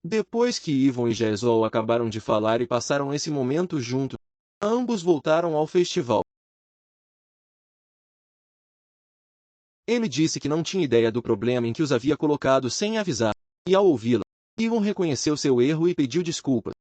Depois que Ivan e Jaisol acabaram de falar e passaram esse momento juntos, ambos voltaram ao festival. Ele disse que não tinha ideia do problema em que os havia colocado sem avisar, e ao ouvi-la, Ivan reconheceu seu erro e pediu desculpas.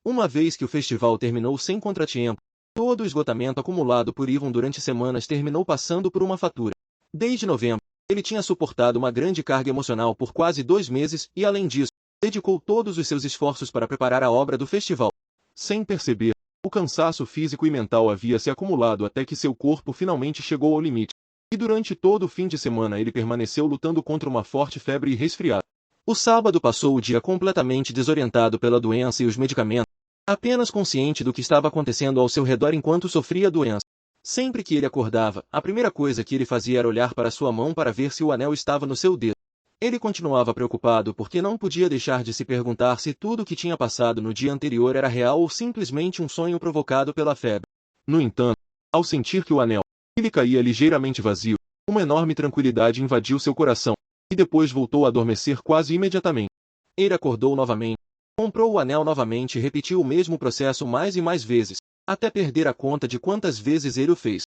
Uma vez que o festival terminou sem contratempo, todo o esgotamento acumulado por Ivan durante semanas terminou passando por uma fatura. Desde novembro, ele tinha suportado uma grande carga emocional por quase 2 meses e, além disso, dedicou todos os seus esforços para preparar a obra do festival. Sem perceber, o cansaço físico e mental havia se acumulado até que seu corpo finalmente chegou ao limite. E durante todo o fim de semana ele permaneceu lutando contra uma forte febre e resfriado. O sábado passou o dia completamente desorientado pela doença e os medicamentos, apenas consciente do que estava acontecendo ao seu redor enquanto sofria a doença. Sempre que ele acordava, a primeira coisa que ele fazia era olhar para sua mão para ver se o anel estava no seu dedo. Ele continuava preocupado porque não podia deixar de se perguntar se tudo o que tinha passado no dia anterior era real ou simplesmente um sonho provocado pela febre. No entanto, ao sentir que o anel lhe caía ligeiramente vazio, uma enorme tranquilidade invadiu seu coração, e depois voltou a adormecer quase imediatamente. Ele acordou novamente, comprou o anel novamente e repetiu o mesmo processo mais e mais vezes, até perder a conta de quantas vezes ele o fez.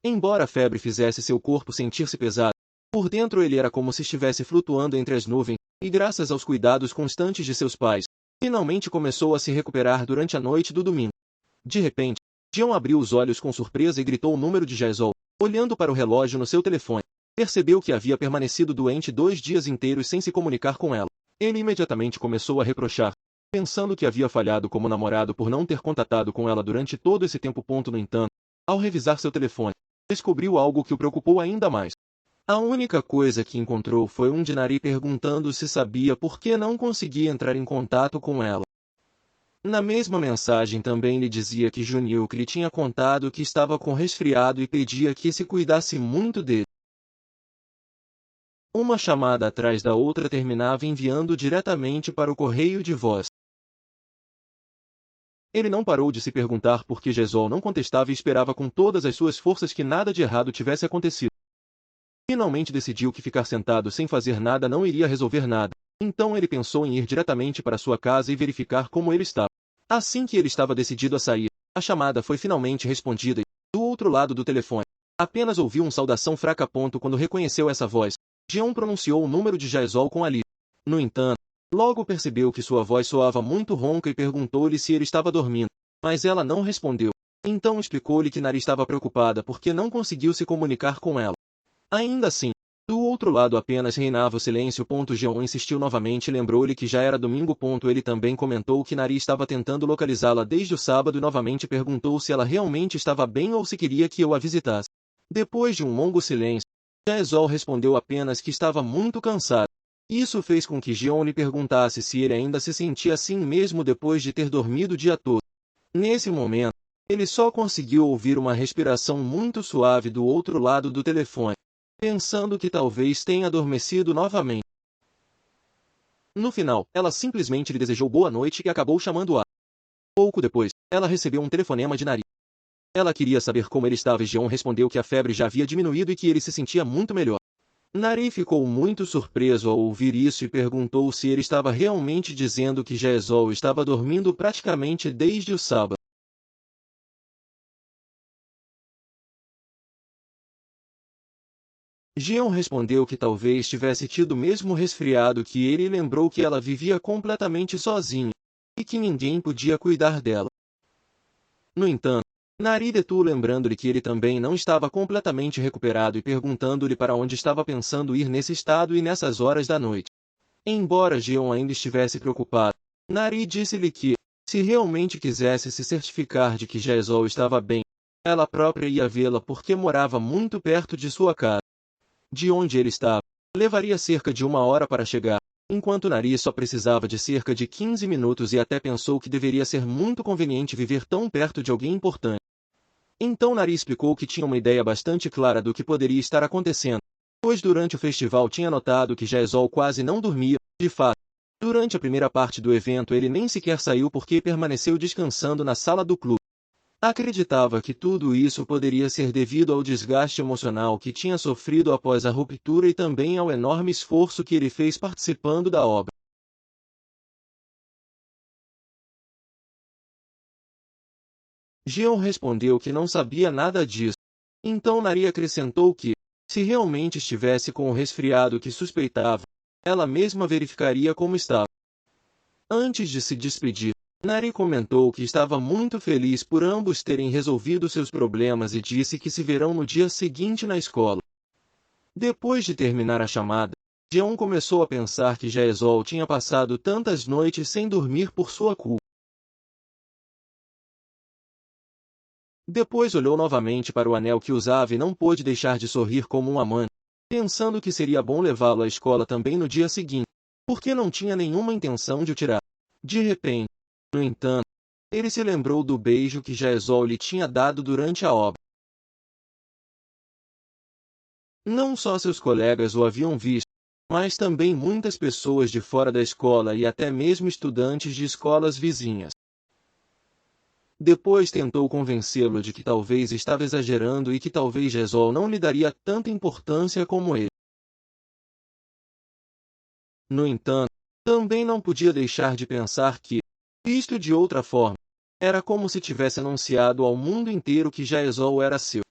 Embora a febre fizesse seu corpo sentir-se pesado, por dentro ele era como se estivesse flutuando entre as nuvens, e graças aos cuidados constantes de seus pais, finalmente começou a se recuperar durante a noite do domingo. De repente, Jean abriu os olhos com surpresa e gritou o número de Jaisol. Olhando para o relógio no seu telefone, percebeu que havia permanecido doente 2 dias inteiros sem se comunicar com ela. Ele imediatamente começou a reprochar, pensando que havia falhado como namorado por não ter contatado com ela durante todo esse tempo. No entanto, ao revisar seu telefone, descobriu algo que o preocupou ainda mais. A única coisa que encontrou foi um de Nari perguntando se sabia por que não conseguia entrar em contato com ela. Na mesma mensagem também lhe dizia que Juniuk lhe tinha contado que estava com resfriado e pedia que se cuidasse muito dele. Uma chamada atrás da outra terminava enviando diretamente para o correio de voz. Ele não parou de se perguntar por que Jaisol não contestava e esperava com todas as suas forças que nada de errado tivesse acontecido. Finalmente decidiu que ficar sentado sem fazer nada não iria resolver nada. Então ele pensou em ir diretamente para sua casa e verificar como ele estava. Assim que ele estava decidido a sair, a chamada foi finalmente respondida e, do outro lado do telefone, apenas ouviu uma saudação fraca. Quando reconheceu essa voz, Jean pronunciou o número de Jaisol com alívio. No entanto, logo percebeu que sua voz soava muito ronca e perguntou-lhe se ele estava dormindo, mas ela não respondeu. Então explicou-lhe que Nari estava preocupada porque não conseguiu se comunicar com ela. Ainda assim, do outro lado apenas reinava o silêncio. Jean insistiu novamente e lembrou-lhe que já era domingo. Ele também comentou que Nari estava tentando localizá-la desde o sábado e novamente perguntou se ela realmente estava bem ou se queria que eu a visitasse. Depois de um longo silêncio, Jaisol respondeu apenas que estava muito cansado. Isso fez com que Jean lhe perguntasse se ele ainda se sentia assim mesmo depois de ter dormido o dia todo. Nesse momento, ele só conseguiu ouvir uma respiração muito suave do outro lado do telefone, pensando que talvez tenha adormecido novamente. No final, ela simplesmente lhe desejou boa noite e acabou chamando-a. Pouco depois, ela recebeu um telefonema de Nari. Ela queria saber como ele estava e Jean respondeu que a febre já havia diminuído e que ele se sentia muito melhor. Nari ficou muito surpreso ao ouvir isso e perguntou se ele estava realmente dizendo que Jaisol estava dormindo praticamente desde o sábado. Jean respondeu que talvez tivesse tido o mesmo resfriado que ele e lembrou que ela vivia completamente sozinha, e que ninguém podia cuidar dela. No entanto, Nari detuvo lembrando-lhe que ele também não estava completamente recuperado e perguntando-lhe para onde estava pensando ir nesse estado e nessas horas da noite. Embora Jean ainda estivesse preocupado, Nari disse-lhe que, se realmente quisesse se certificar de que Jaisol estava bem, ela própria ia vê-la porque morava muito perto de sua casa. De onde ele estava, levaria cerca de 1 hora para chegar, enquanto Nari só precisava de cerca de 15 minutos e até pensou que deveria ser muito conveniente viver tão perto de alguém importante. Então Nari explicou que tinha uma ideia bastante clara do que poderia estar acontecendo, pois durante o festival tinha notado que Jaisol quase não dormia. De fato, durante a primeira parte do evento ele nem sequer saiu porque permaneceu descansando na sala do clube. Acreditava que tudo isso poderia ser devido ao desgaste emocional que tinha sofrido após a ruptura e também ao enorme esforço que ele fez participando da obra. Jeon respondeu que não sabia nada disso. Então Nari acrescentou que, se realmente estivesse com o resfriado que suspeitava, ela mesma verificaria como estava. Antes de se despedir, Nari comentou que estava muito feliz por ambos terem resolvido seus problemas e disse que se verão no dia seguinte na escola. Depois de terminar a chamada, Jeon começou a pensar que Jaesol tinha passado tantas noites sem dormir por sua culpa. Depois olhou novamente para o anel que usava e não pôde deixar de sorrir como um amante, pensando que seria bom levá-lo à escola também no dia seguinte, porque não tinha nenhuma intenção de o tirar. De repente, no entanto, ele se lembrou do beijo que Jaesol lhe tinha dado durante a obra. Não só seus colegas o haviam visto, mas também muitas pessoas de fora da escola e até mesmo estudantes de escolas vizinhas. Depois tentou convencê-lo de que talvez estava exagerando e que talvez Jaesol não lhe daria tanta importância como ele. No entanto, também não podia deixar de pensar que, visto de outra forma, era como se tivesse anunciado ao mundo inteiro que Jaesol era seu.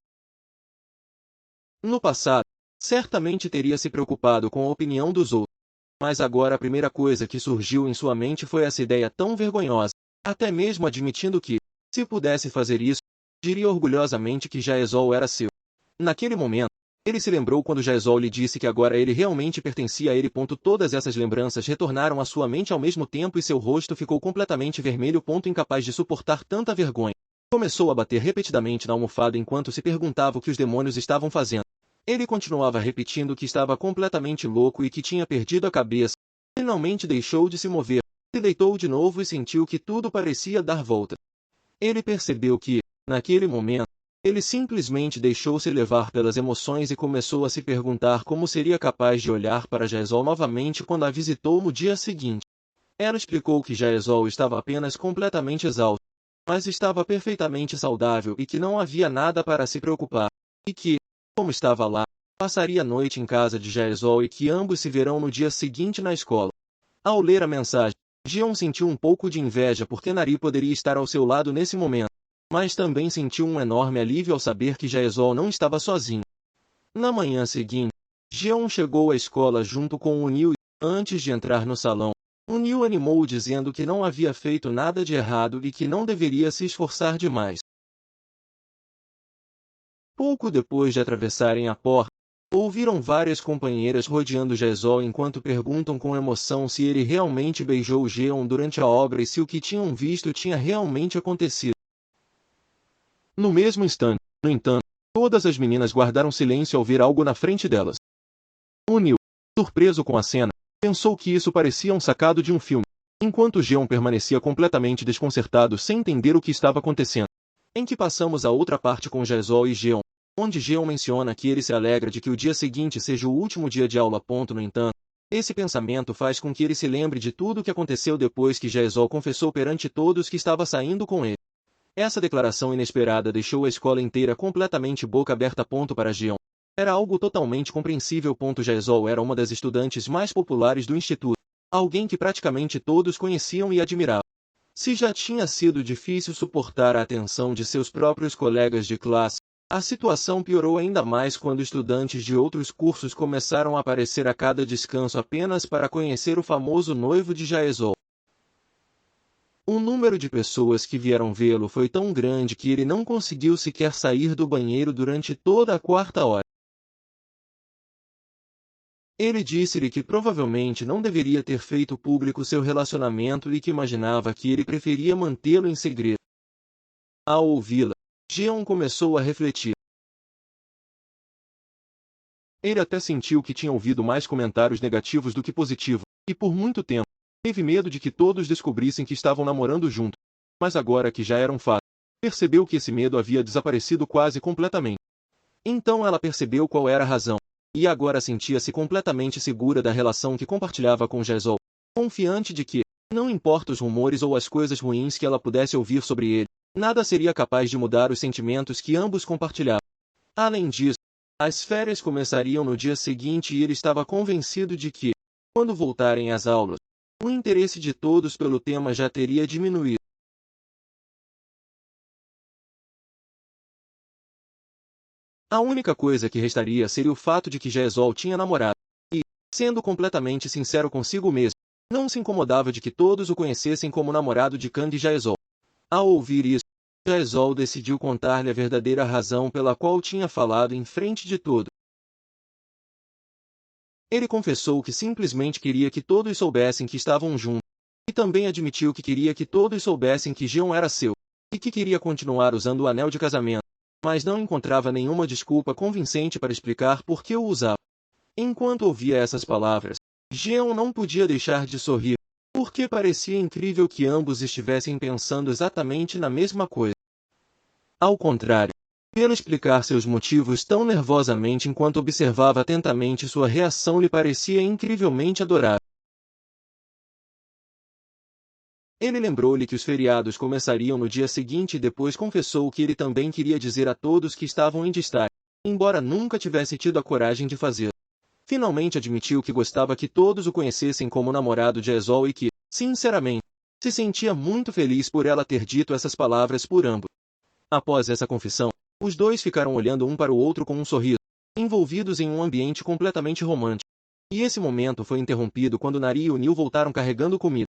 No passado, certamente teria se preocupado com a opinião dos outros, mas agora a primeira coisa que surgiu em sua mente foi essa ideia tão vergonhosa, até mesmo admitindo que, se pudesse fazer isso, diria orgulhosamente que Jaesol era seu. Naquele momento, ele se lembrou quando Jaesol lhe disse que agora ele realmente pertencia a ele. Todas essas lembranças retornaram à sua mente ao mesmo tempo e seu rosto ficou completamente vermelho. Incapaz de suportar tanta vergonha. Começou a bater repetidamente na almofada enquanto se perguntava o que os demônios estavam fazendo. Ele continuava repetindo que estava completamente louco e que tinha perdido a cabeça. Finalmente deixou de se mover, se deitou de novo e sentiu que tudo parecia dar volta. Ele percebeu que, naquele momento, ele simplesmente deixou-se levar pelas emoções e começou a se perguntar como seria capaz de olhar para Jaesol novamente quando a visitou no dia seguinte. Ela explicou que Jaesol estava apenas completamente exausto, mas estava perfeitamente saudável e que não havia nada para se preocupar, e que, como estava lá, passaria a noite em casa de Jaesol e que ambos se verão no dia seguinte na escola. Ao ler a mensagem, Jeon sentiu um pouco de inveja porque Nari poderia estar ao seu lado nesse momento, mas também sentiu um enorme alívio ao saber que Jaesol não estava sozinho. Na manhã seguinte, Jeon chegou à escola junto com Unil e, antes de entrar no salão, Unil animou-o dizendo que não havia feito nada de errado e que não deveria se esforçar demais. Pouco depois de atravessarem a porta, ouviram várias companheiras rodeando Jaesol enquanto perguntam com emoção se ele realmente beijou Jeon durante a obra e se o que tinham visto tinha realmente acontecido. No mesmo instante, no entanto, todas as meninas guardaram silêncio ao ver algo na frente delas. Unil, surpreso com a cena, pensou que isso parecia um sacado de um filme, enquanto Jeon permanecia completamente desconcertado sem entender o que estava acontecendo. Em que passamos a outra parte com Jaesol e Jeon, onde Jeon menciona que ele se alegra de que o dia seguinte seja o último dia de aula. No entanto, esse pensamento faz com que ele se lembre de tudo o que aconteceu depois que Jaesol confessou perante todos que estava saindo com ele. Essa declaração inesperada deixou a escola inteira completamente boca aberta. Para Jeon, era algo totalmente compreensível. Jaesol era uma das estudantes mais populares do instituto, alguém que praticamente todos conheciam e admiravam. Se já tinha sido difícil suportar a atenção de seus próprios colegas de classe, a situação piorou ainda mais quando estudantes de outros cursos começaram a aparecer a cada descanso apenas para conhecer o famoso noivo de Jaesol. O número de pessoas que vieram vê-lo foi tão grande que ele não conseguiu sequer sair do banheiro durante toda a quarta hora. Ele disse-lhe que provavelmente não deveria ter feito público seu relacionamento e que imaginava que ele preferia mantê-lo em segredo. Ao ouvi-la, Jeon começou a refletir. Ele até sentiu que tinha ouvido mais comentários negativos do que positivos, e por muito tempo, teve medo de que todos descobrissem que estavam namorando juntos. Mas agora que já era um fato, percebeu que esse medo havia desaparecido quase completamente. Então ela percebeu qual era a razão, e agora sentia-se completamente segura da relação que compartilhava com Jaesol, confiante de que, não importa os rumores ou as coisas ruins que ela pudesse ouvir sobre ele, nada seria capaz de mudar os sentimentos que ambos compartilhavam. Além disso, as férias começariam no dia seguinte e ele estava convencido de que, quando voltarem às aulas, o interesse de todos pelo tema já teria diminuído. A única coisa que restaria seria o fato de que Jaezol tinha namorado. E, sendo completamente sincero consigo mesmo, não se incomodava de que todos o conhecessem como namorado de Candy Jaezol. Ao ouvir isso, Jaezol decidiu contar-lhe a verdadeira razão pela qual tinha falado em frente de todos. Ele confessou que simplesmente queria que todos soubessem que estavam juntos, e também admitiu que queria que todos soubessem que Jeon era seu, e que queria continuar usando o anel de casamento, mas não encontrava nenhuma desculpa convincente para explicar por que o usava. Enquanto ouvia essas palavras, Jeon não podia deixar de sorrir, porque parecia incrível que ambos estivessem pensando exatamente na mesma coisa. Ao contrário, pelo explicar seus motivos tão nervosamente enquanto observava atentamente sua reação lhe parecia incrivelmente adorável. Ele lembrou-lhe que os feriados começariam no dia seguinte e depois confessou que ele também queria dizer a todos que estavam em destaque, embora nunca tivesse tido a coragem de fazê-lo. Finalmente admitiu que gostava que todos o conhecessem como namorado de Jaezol e que, sinceramente, se sentia muito feliz por ela ter dito essas palavras por ambos. Após essa confissão, os dois ficaram olhando um para o outro com um sorriso, envolvidos em um ambiente completamente romântico. E esse momento foi interrompido quando Nari e Unil voltaram carregando comida.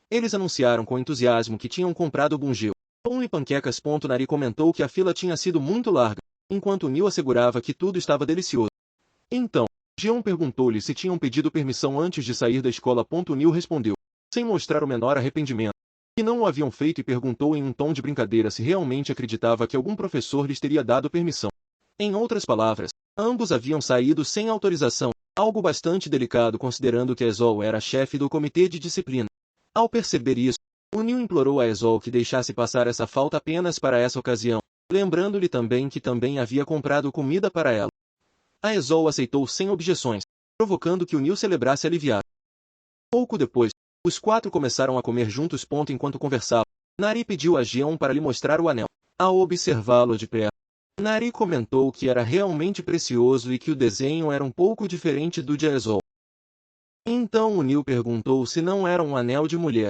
Eles anunciaram com entusiasmo que tinham comprado bungeu, pão e panquecas. Nari comentou que a fila tinha sido muito larga, enquanto Unil assegurava que tudo estava delicioso. Então, Jeon perguntou-lhe se tinham pedido permissão antes de sair da escola. Unil respondeu, sem mostrar o menor arrependimento, que não o haviam feito e perguntou em um tom de brincadeira se realmente acreditava que algum professor lhes teria dado permissão. Em outras palavras, ambos haviam saído sem autorização, algo bastante delicado considerando que Jaezol era chefe do comitê de disciplina. Ao perceber isso, Unil implorou a Jaezol que deixasse passar essa falta apenas para essa ocasião, lembrando-lhe também que também havia comprado comida para ela. A Jaezol aceitou sem objeções, provocando que Unil celebrasse aliviado. Pouco depois, os quatro começaram a comer juntos. Enquanto conversavam, Nari pediu a Jeon para lhe mostrar o anel. Ao observá-lo de perto, Nari comentou que era realmente precioso e que o desenho era um pouco diferente do de Jaezol. Então Unil perguntou se não era um anel de mulher.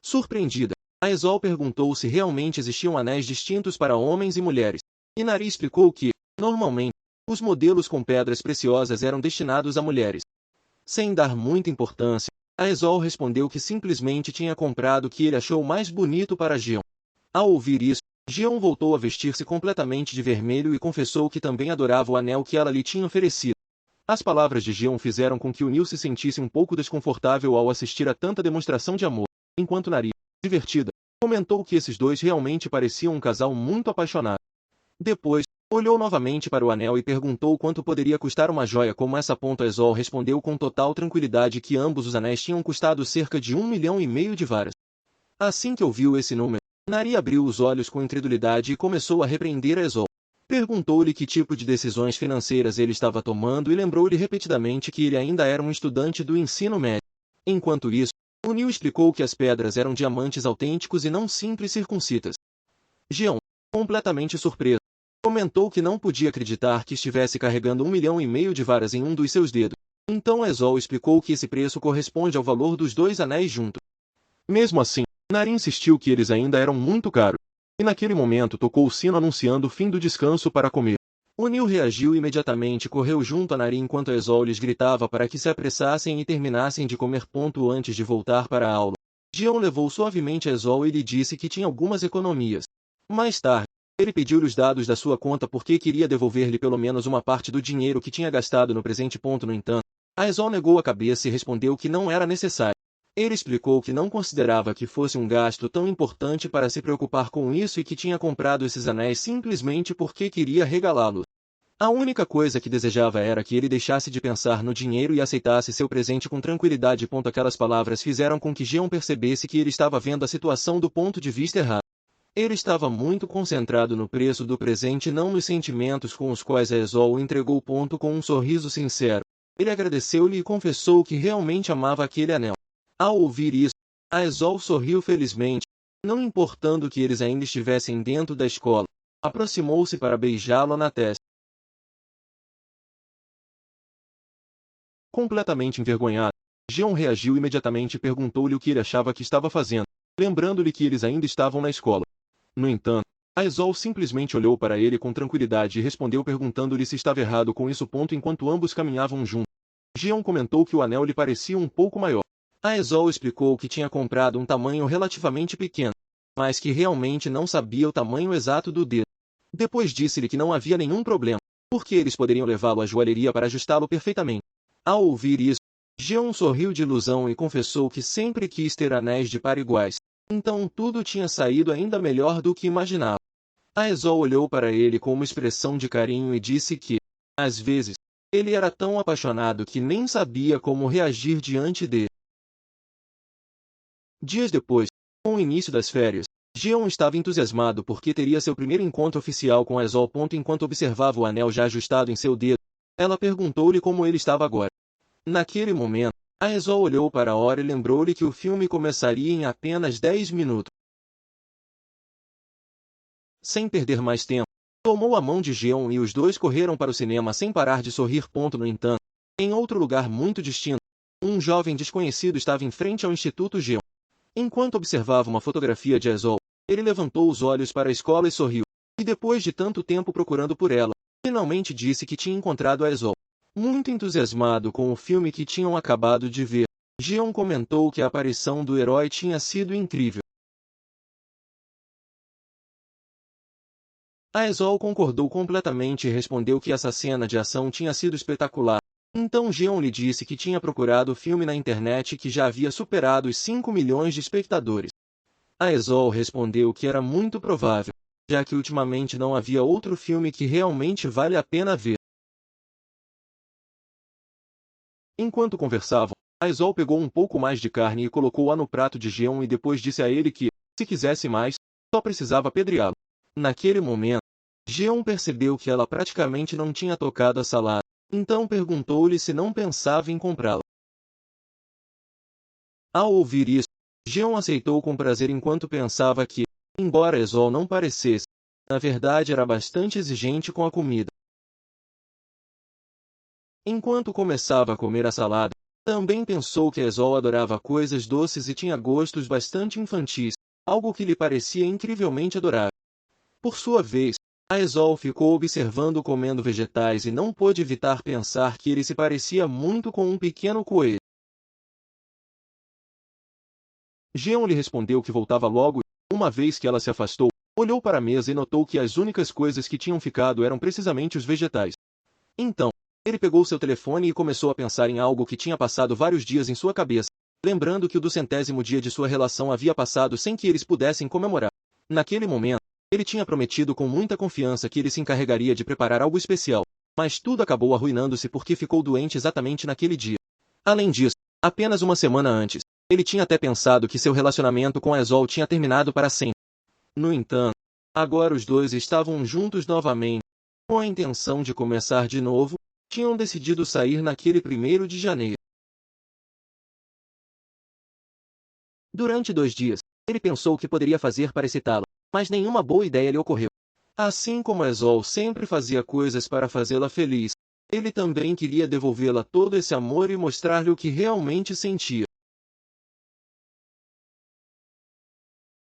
Surpreendida, Jaezol perguntou se realmente existiam anéis distintos para homens e mulheres, e Nari explicou que, normalmente, os modelos com pedras preciosas eram destinados a mulheres. Sem dar muita importância, Jaezol respondeu que simplesmente tinha comprado o que ele achou mais bonito para Jeon. Ao ouvir isso, Jeon voltou a vestir-se completamente de vermelho e confessou que também adorava o anel que ela lhe tinha oferecido. As palavras de Jeon fizeram com que Unil se sentisse um pouco desconfortável ao assistir a tanta demonstração de amor, enquanto Nari, divertida, comentou que esses dois realmente pareciam um casal muito apaixonado. Depois, olhou novamente para o anel e perguntou quanto poderia custar uma joia como essa. Jaezol respondeu com total tranquilidade que ambos os anéis tinham custado cerca de 1,5 milhão de varas. Assim que ouviu esse número, Nari abriu os olhos com incredulidade e começou a repreender Jaezol. Perguntou-lhe que tipo de decisões financeiras ele estava tomando e lembrou-lhe repetidamente que ele ainda era um estudante do ensino médio. Enquanto isso, Unil explicou que as pedras eram diamantes autênticos e não simples circuncitas. Jeon, completamente surpreso, comentou que não podia acreditar que estivesse carregando 1,5 milhão de varas em um dos seus dedos. Então Jaezol explicou que esse preço corresponde ao valor dos 2 anéis juntos. Mesmo assim, Nari insistiu que eles ainda eram muito caros. E naquele momento tocou o sino anunciando o fim do descanso para comer. Unil reagiu imediatamente e correu junto a Nari enquanto Jaezol lhes gritava para que se apressassem e terminassem de comer. Antes de voltar para a aula, Jeon levou suavemente Jaezol e lhe disse que tinha algumas economias. Mais tarde, ele pediu-lhe os dados da sua conta porque queria devolver-lhe pelo menos uma parte do dinheiro que tinha gastado no presente. No entanto, Jaezol negou a cabeça e respondeu que não era necessário. Ele explicou que não considerava que fosse um gasto tão importante para se preocupar com isso e que tinha comprado esses anéis simplesmente porque queria regalá-los. A única coisa que desejava era que ele deixasse de pensar no dinheiro e aceitasse seu presente com tranquilidade. Aquelas palavras fizeram com que Jeon percebesse que ele estava vendo a situação do ponto de vista errado. Ele estava muito concentrado no preço do presente e não nos sentimentos com os quais Jaezol o entregou. Com um sorriso sincero, ele agradeceu-lhe e confessou que realmente amava aquele anel. Ao ouvir isso, Jaezol sorriu felizmente, não importando que eles ainda estivessem dentro da escola. Aproximou-se para beijá-lo na testa. Completamente envergonhado, Jeon reagiu imediatamente e perguntou-lhe o que ele achava que estava fazendo, lembrando-lhe que eles ainda estavam na escola. No entanto, Aezol simplesmente olhou para ele com tranquilidade e respondeu perguntando-lhe se estava errado com isso. Enquanto ambos caminhavam juntos, Jeon comentou que o anel lhe parecia um pouco maior. Aezol explicou que tinha comprado um tamanho relativamente pequeno, mas que realmente não sabia o tamanho exato do dedo. Depois disse-lhe que não havia nenhum problema, porque eles poderiam levá-lo à joalheria para ajustá-lo perfeitamente. Ao ouvir isso, Jeon sorriu de ilusão e confessou que sempre quis ter anéis de par iguais. Então tudo tinha saído ainda melhor do que imaginava. Aezol olhou para ele com uma expressão de carinho e disse que, às vezes, ele era tão apaixonado que nem sabia como reagir diante dele. Dias depois, com o início das férias, Jeon estava entusiasmado porque teria seu primeiro encontro oficial com Aezol. Enquanto observava o anel já ajustado em seu dedo, ela perguntou-lhe como ele estava agora. Naquele momento, Aezol olhou para a hora e lembrou-lhe que o filme começaria em apenas 10 minutos. Sem perder mais tempo, tomou a mão de Jeon e os dois correram para o cinema sem parar de sorrir. No entanto, em outro lugar muito distinto, um jovem desconhecido estava em frente ao Instituto Jeon. Enquanto observava uma fotografia de Aezol, ele levantou os olhos para a escola e sorriu. E depois de tanto tempo procurando por ela, finalmente disse que tinha encontrado Aezol. Muito entusiasmado com o filme que tinham acabado de ver, Jeon comentou que a aparição do herói tinha sido incrível. Aezol concordou completamente e respondeu que essa cena de ação tinha sido espetacular. Então Jeon lhe disse que tinha procurado o filme na internet e que já havia superado os 5 milhões de espectadores. Aezol respondeu que era muito provável, já que ultimamente não havia outro filme que realmente vale a pena ver. Enquanto conversavam, Aezol pegou um pouco mais de carne e colocou-a no prato de Jeon e depois disse a ele que, se quisesse mais, só precisava apedreá-lo. Naquele momento, Jeon percebeu que ela praticamente não tinha tocado a salada, então perguntou-lhe se não pensava em comprá-la. Ao ouvir isso, Jeon aceitou com prazer enquanto pensava que, embora Aezol não parecesse, na verdade era bastante exigente com a comida. Enquanto começava a comer a salada, também pensou que Aezol adorava coisas doces e tinha gostos bastante infantis, algo que lhe parecia incrivelmente adorável. Por sua vez, Aezol ficou observando comendo vegetais e não pôde evitar pensar que ele se parecia muito com um pequeno coelho. Jeon lhe respondeu que voltava logo e, uma vez que ela se afastou, olhou para a mesa e notou que as únicas coisas que tinham ficado eram precisamente os vegetais. Então, ele pegou seu telefone e começou a pensar em algo que tinha passado vários dias em sua cabeça, lembrando que o do 100º dia de sua relação havia passado sem que eles pudessem comemorar. Naquele momento, ele tinha prometido com muita confiança que ele se encarregaria de preparar algo especial, mas tudo acabou arruinando-se porque ficou doente exatamente naquele dia. Além disso, apenas uma semana antes, ele tinha até pensado que seu relacionamento com Aezol tinha terminado para sempre. No entanto, agora os dois estavam juntos novamente. Com a intenção de começar de novo, tinham decidido sair naquele 1º de janeiro. Durante 2 dias, ele pensou o que poderia fazer para excitá-la, mas nenhuma boa ideia lhe ocorreu. Assim como Aezol sempre fazia coisas para fazê-la feliz, ele também queria devolvê-la todo esse amor e mostrar-lhe o que realmente sentia.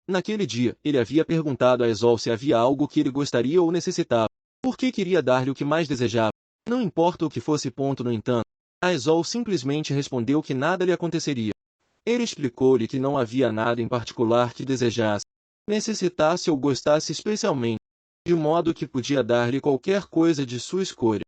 Naquele dia, ele havia perguntado a Aezol se havia algo que ele gostaria ou necessitava, porque queria dar-lhe o que mais desejava. Não importa o que fosse. No entanto, Aezol simplesmente respondeu que nada lhe aconteceria. Ele explicou-lhe que não havia nada em particular que desejasse, necessitasse ou gostasse especialmente, de modo que podia dar-lhe qualquer coisa de sua escolha.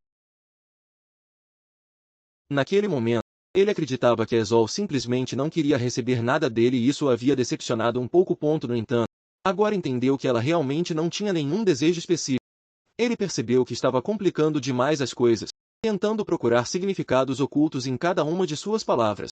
Naquele momento, ele acreditava que Aezol simplesmente não queria receber nada dele e isso o havia decepcionado um pouco. No entanto, agora entendeu que ela realmente não tinha nenhum desejo específico. Ele percebeu que estava complicando demais as coisas, tentando procurar significados ocultos em cada uma de suas palavras.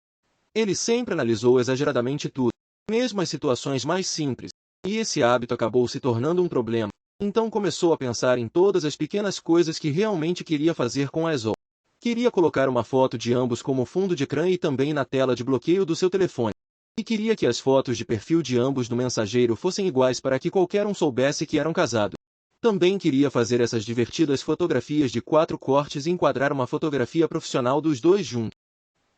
Ele sempre analisou exageradamente tudo, mesmo as situações mais simples, e esse hábito acabou se tornando um problema. Então começou a pensar em todas as pequenas coisas que realmente queria fazer com Aezol. Queria colocar uma foto de ambos como fundo de ecrã e também na tela de bloqueio do seu telefone. E queria que as fotos de perfil de ambos no mensageiro fossem iguais para que qualquer um soubesse que eram casados. Também queria fazer essas divertidas fotografias de 4 cortes e enquadrar uma fotografia profissional dos dois juntos.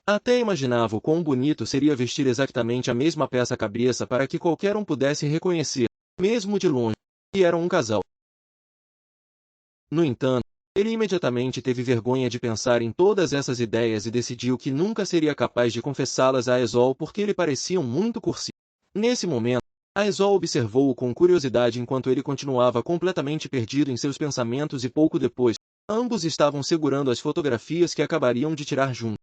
Até imaginava o quão bonito seria vestir exatamente a mesma peça-cabeça para que qualquer um pudesse reconhecer, mesmo de longe. e eram um casal. No entanto, ele imediatamente teve vergonha de pensar em todas essas ideias e decidiu que nunca seria capaz de confessá-las a Esol porque lhe pareciam muito cursi. Nesse momento, a Esol observou-o com curiosidade enquanto ele continuava completamente perdido em seus pensamentos e pouco depois, ambos estavam segurando as fotografias que acabariam de tirar juntos.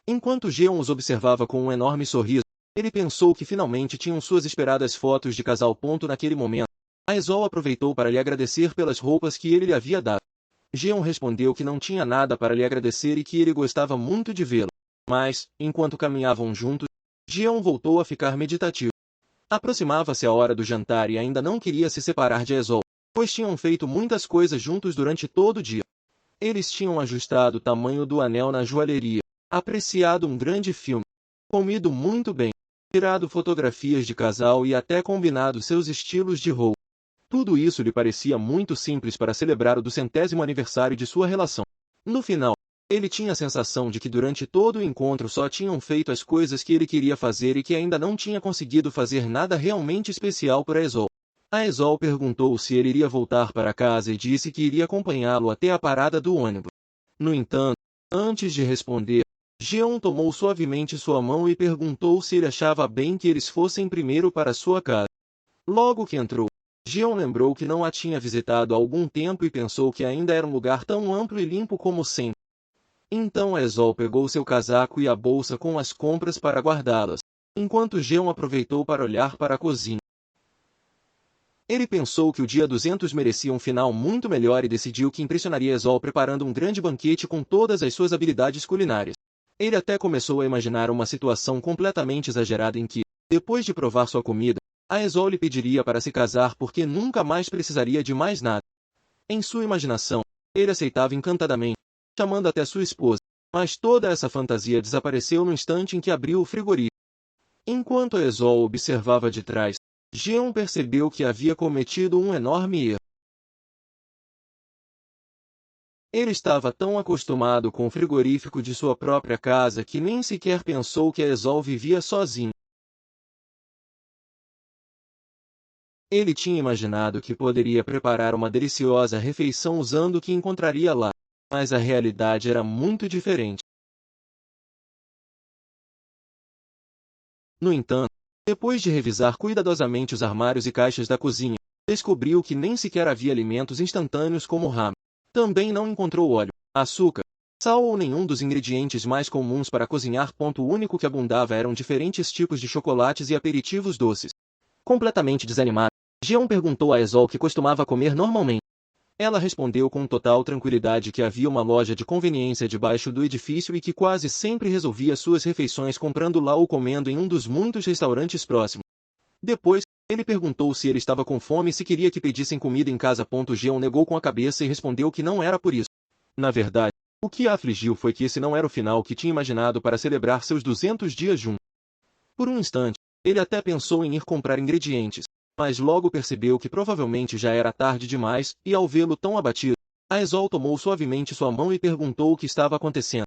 Enquanto Geon os observava com um enorme sorriso, ele pensou que finalmente tinham suas esperadas fotos de casal. Naquele momento, a Esol aproveitou para lhe agradecer pelas roupas que ele lhe havia dado. Geon respondeu que não tinha nada para lhe agradecer e que ele gostava muito de vê-lo. Mas, enquanto caminhavam juntos, Geon voltou a ficar meditativo. Aproximava-se a hora do jantar e ainda não queria se separar de Esol, pois tinham feito muitas coisas juntos durante todo o dia. Eles tinham ajustado o tamanho do anel na joalheria, apreciado um grande filme, comido muito bem, tirado fotografias de casal e até combinado seus estilos de roupa. Tudo isso lhe parecia muito simples para celebrar o 200º aniversário de sua relação. No final, ele tinha a sensação de que durante todo o encontro só tinham feito as coisas que ele queria fazer e que ainda não tinha conseguido fazer nada realmente especial por Esol. A Esol perguntou se ele iria voltar para casa e disse que iria acompanhá-lo até a parada do ônibus. No entanto, antes de responder, Geon tomou suavemente sua mão e perguntou se ele achava bem que eles fossem primeiro para sua casa. Logo que entrou, Geon lembrou que não a tinha visitado há algum tempo e pensou que ainda era um lugar tão amplo e limpo como sempre. Então Esol pegou seu casaco e a bolsa com as compras para guardá-las, enquanto Geon aproveitou para olhar para a cozinha. Ele pensou que o dia 200 merecia um final muito melhor e decidiu que impressionaria Esol preparando um grande banquete com todas as suas habilidades culinárias. Ele até começou a imaginar uma situação completamente exagerada em que, depois de provar sua comida, a Esol lhe pediria para se casar porque nunca mais precisaria de mais nada. Em sua imaginação, ele aceitava encantadamente, chamando até sua esposa, mas toda essa fantasia desapareceu no instante em que abriu o frigorífico. Enquanto a Esol observava de trás, Geon percebeu que havia cometido um enorme erro. Ele estava tão acostumado com o frigorífico de sua própria casa que nem sequer pensou que a Esol vivia sozinha. Ele tinha imaginado que poderia preparar uma deliciosa refeição usando o que encontraria lá, mas a realidade era muito diferente. No entanto, depois de revisar cuidadosamente os armários e caixas da cozinha, descobriu que nem sequer havia alimentos instantâneos como ramen. Também não encontrou óleo, açúcar, sal ou nenhum dos ingredientes mais comuns para cozinhar. O único que abundava eram diferentes tipos de chocolates e aperitivos doces. Completamente desanimado, Geon perguntou a Esol o que costumava comer normalmente. Ela respondeu com total tranquilidade que havia uma loja de conveniência debaixo do edifício e que quase sempre resolvia suas refeições comprando lá ou comendo em um dos muitos restaurantes próximos. Depois, ele perguntou se ele estava com fome e se queria que pedissem comida em casa. Geon negou com a cabeça e respondeu que não era por isso. Na verdade, o que a afligiu foi que esse não era o final que tinha imaginado para celebrar seus 200 dias juntos. Por um instante, ele até pensou em ir comprar ingredientes, mas logo percebeu que provavelmente já era tarde demais, e ao vê-lo tão abatido, a Esol tomou suavemente sua mão e perguntou o que estava acontecendo.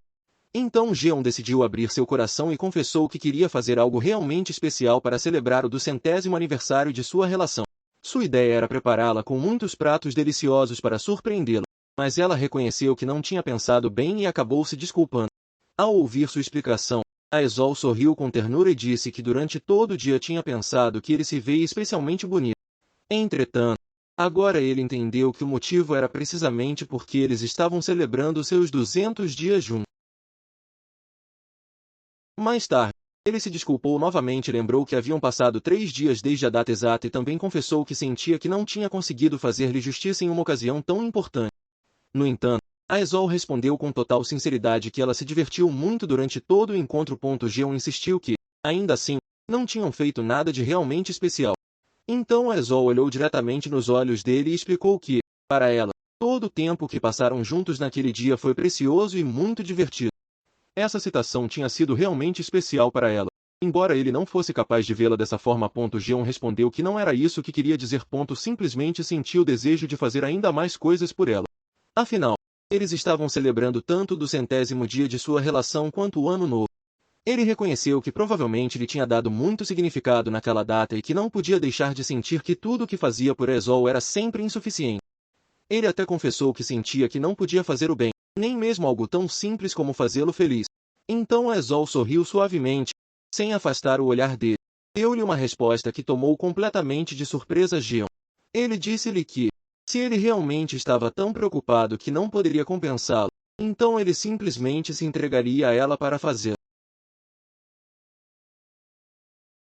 Então Geon decidiu abrir seu coração e confessou que queria fazer algo realmente especial para celebrar o 200º aniversário de sua relação. Sua ideia era prepará-la com muitos pratos deliciosos para surpreendê-la, mas ela reconheceu que não tinha pensado bem e acabou se desculpando. Ao ouvir sua explicação, a Esol sorriu com ternura e disse que durante todo o dia tinha pensado que ele se veia especialmente bonito. Entretanto, agora ele entendeu que o motivo era precisamente porque eles estavam celebrando seus 200 dias juntos. Mais tarde, ele se desculpou novamente e lembrou que haviam passado 3 dias desde a data exata e também confessou que sentia que não tinha conseguido fazer-lhe justiça em uma ocasião tão importante. No entanto, a Esol respondeu com total sinceridade que ela se divertiu muito durante todo o encontro. Geon insistiu que, ainda assim, não tinham feito nada de realmente especial. Então a Esol olhou diretamente nos olhos dele e explicou que, para ela, todo o tempo que passaram juntos naquele dia foi precioso e muito divertido. Essa citação tinha sido realmente especial para ela, embora ele não fosse capaz de vê-la dessa forma. Geon respondeu que não era isso que queria dizer. Simplesmente sentiu o desejo de fazer ainda mais coisas por ela. Afinal, eles estavam celebrando tanto o 200º dia de sua relação quanto o ano novo. Ele reconheceu que provavelmente lhe tinha dado muito significado naquela data e que não podia deixar de sentir que tudo o que fazia por Ezol era sempre insuficiente. Ele até confessou que sentia que não podia fazer o bem, nem mesmo algo tão simples como fazê-lo feliz. Então Ezol sorriu suavemente, sem afastar o olhar dele. Deu-lhe uma resposta que tomou completamente de surpresa Gion. Ele disse-lhe que, se ele realmente estava tão preocupado que não poderia compensá-lo, então ele simplesmente se entregaria a ela para fazê-lo.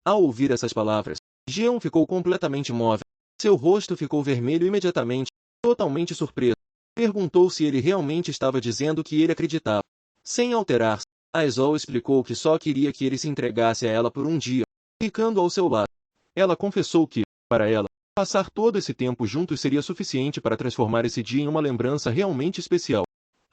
Ao ouvir essas palavras, Gion ficou completamente imóvel. Seu rosto ficou vermelho imediatamente, totalmente surpreso. Perguntou se ele realmente estava dizendo o que ele acreditava. Sem alterar-se, Ezol explicou que só queria que ele se entregasse a ela por um dia, ficando ao seu lado. Ela confessou que, para ela, passar todo esse tempo juntos seria suficiente para transformar esse dia em uma lembrança realmente especial.